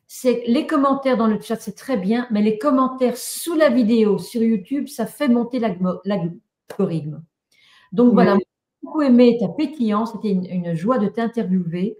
c'est les commentaires dans le chat, c'est très bien, mais les commentaires sous la vidéo sur YouTube, ça fait monter l'algorithme. Donc voilà, j'ai beaucoup aimé ta pétillance, c'était une joie de t'interviewer.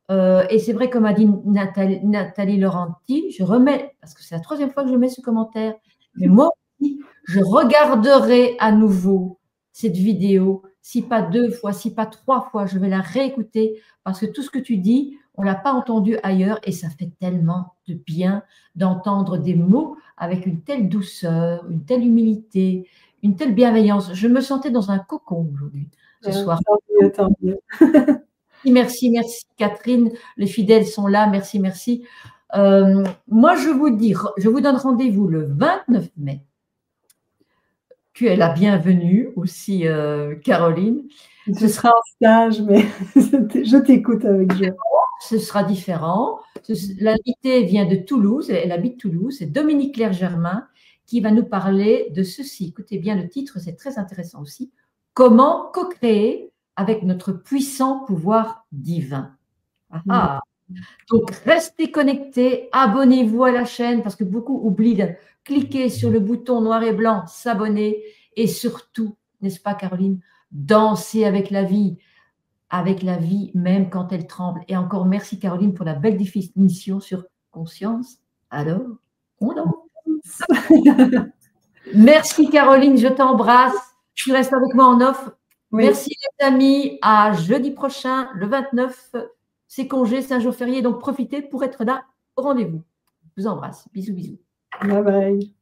Et c'est vrai, comme a dit Nathalie Laurenti, je remets, parce que c'est la 3e fois que je mets ce commentaire, mais moi aussi, je regarderai à nouveau cette vidéo, si pas 2 fois, si pas 3 fois, je vais la réécouter, parce que tout ce que tu dis, on ne l'a pas entendu ailleurs, et ça fait tellement de bien d'entendre des mots avec une telle douceur, une telle humilité, une telle bienveillance. Je me sentais dans un cocon aujourd'hui, ce soir. Tant mieux. Merci, merci Catherine. Les fidèles sont là. Merci, merci. Moi, je vous donne rendez-vous le 29 mai. Tu es la bienvenue aussi, Caroline. Ce sera en stage, mais je t'écoute avec joie. Ce sera différent. L'invitée vient de Toulouse, elle habite Toulouse, c'est Dominique Claire-Germain qui va nous parler de ceci. Écoutez bien le titre, c'est très intéressant aussi. Comment co-créer avec notre puissant pouvoir divin. Donc, restez connectés, abonnez-vous à la chaîne parce que beaucoup oublient de cliquer sur le bouton noir et blanc, s'abonner et surtout, n'est-ce pas Caroline, danser avec la vie même quand elle tremble. Et encore merci Caroline pour la belle définition sur conscience. Alors, on danse. Merci Caroline, je t'embrasse. Tu restes avec moi en off. Oui. Merci les amis, à jeudi prochain, le 29. C'est congé, c'est un jour férié, donc profitez pour être là au rendez-vous. Je vous embrasse. Bisous, bisous. Bye bye.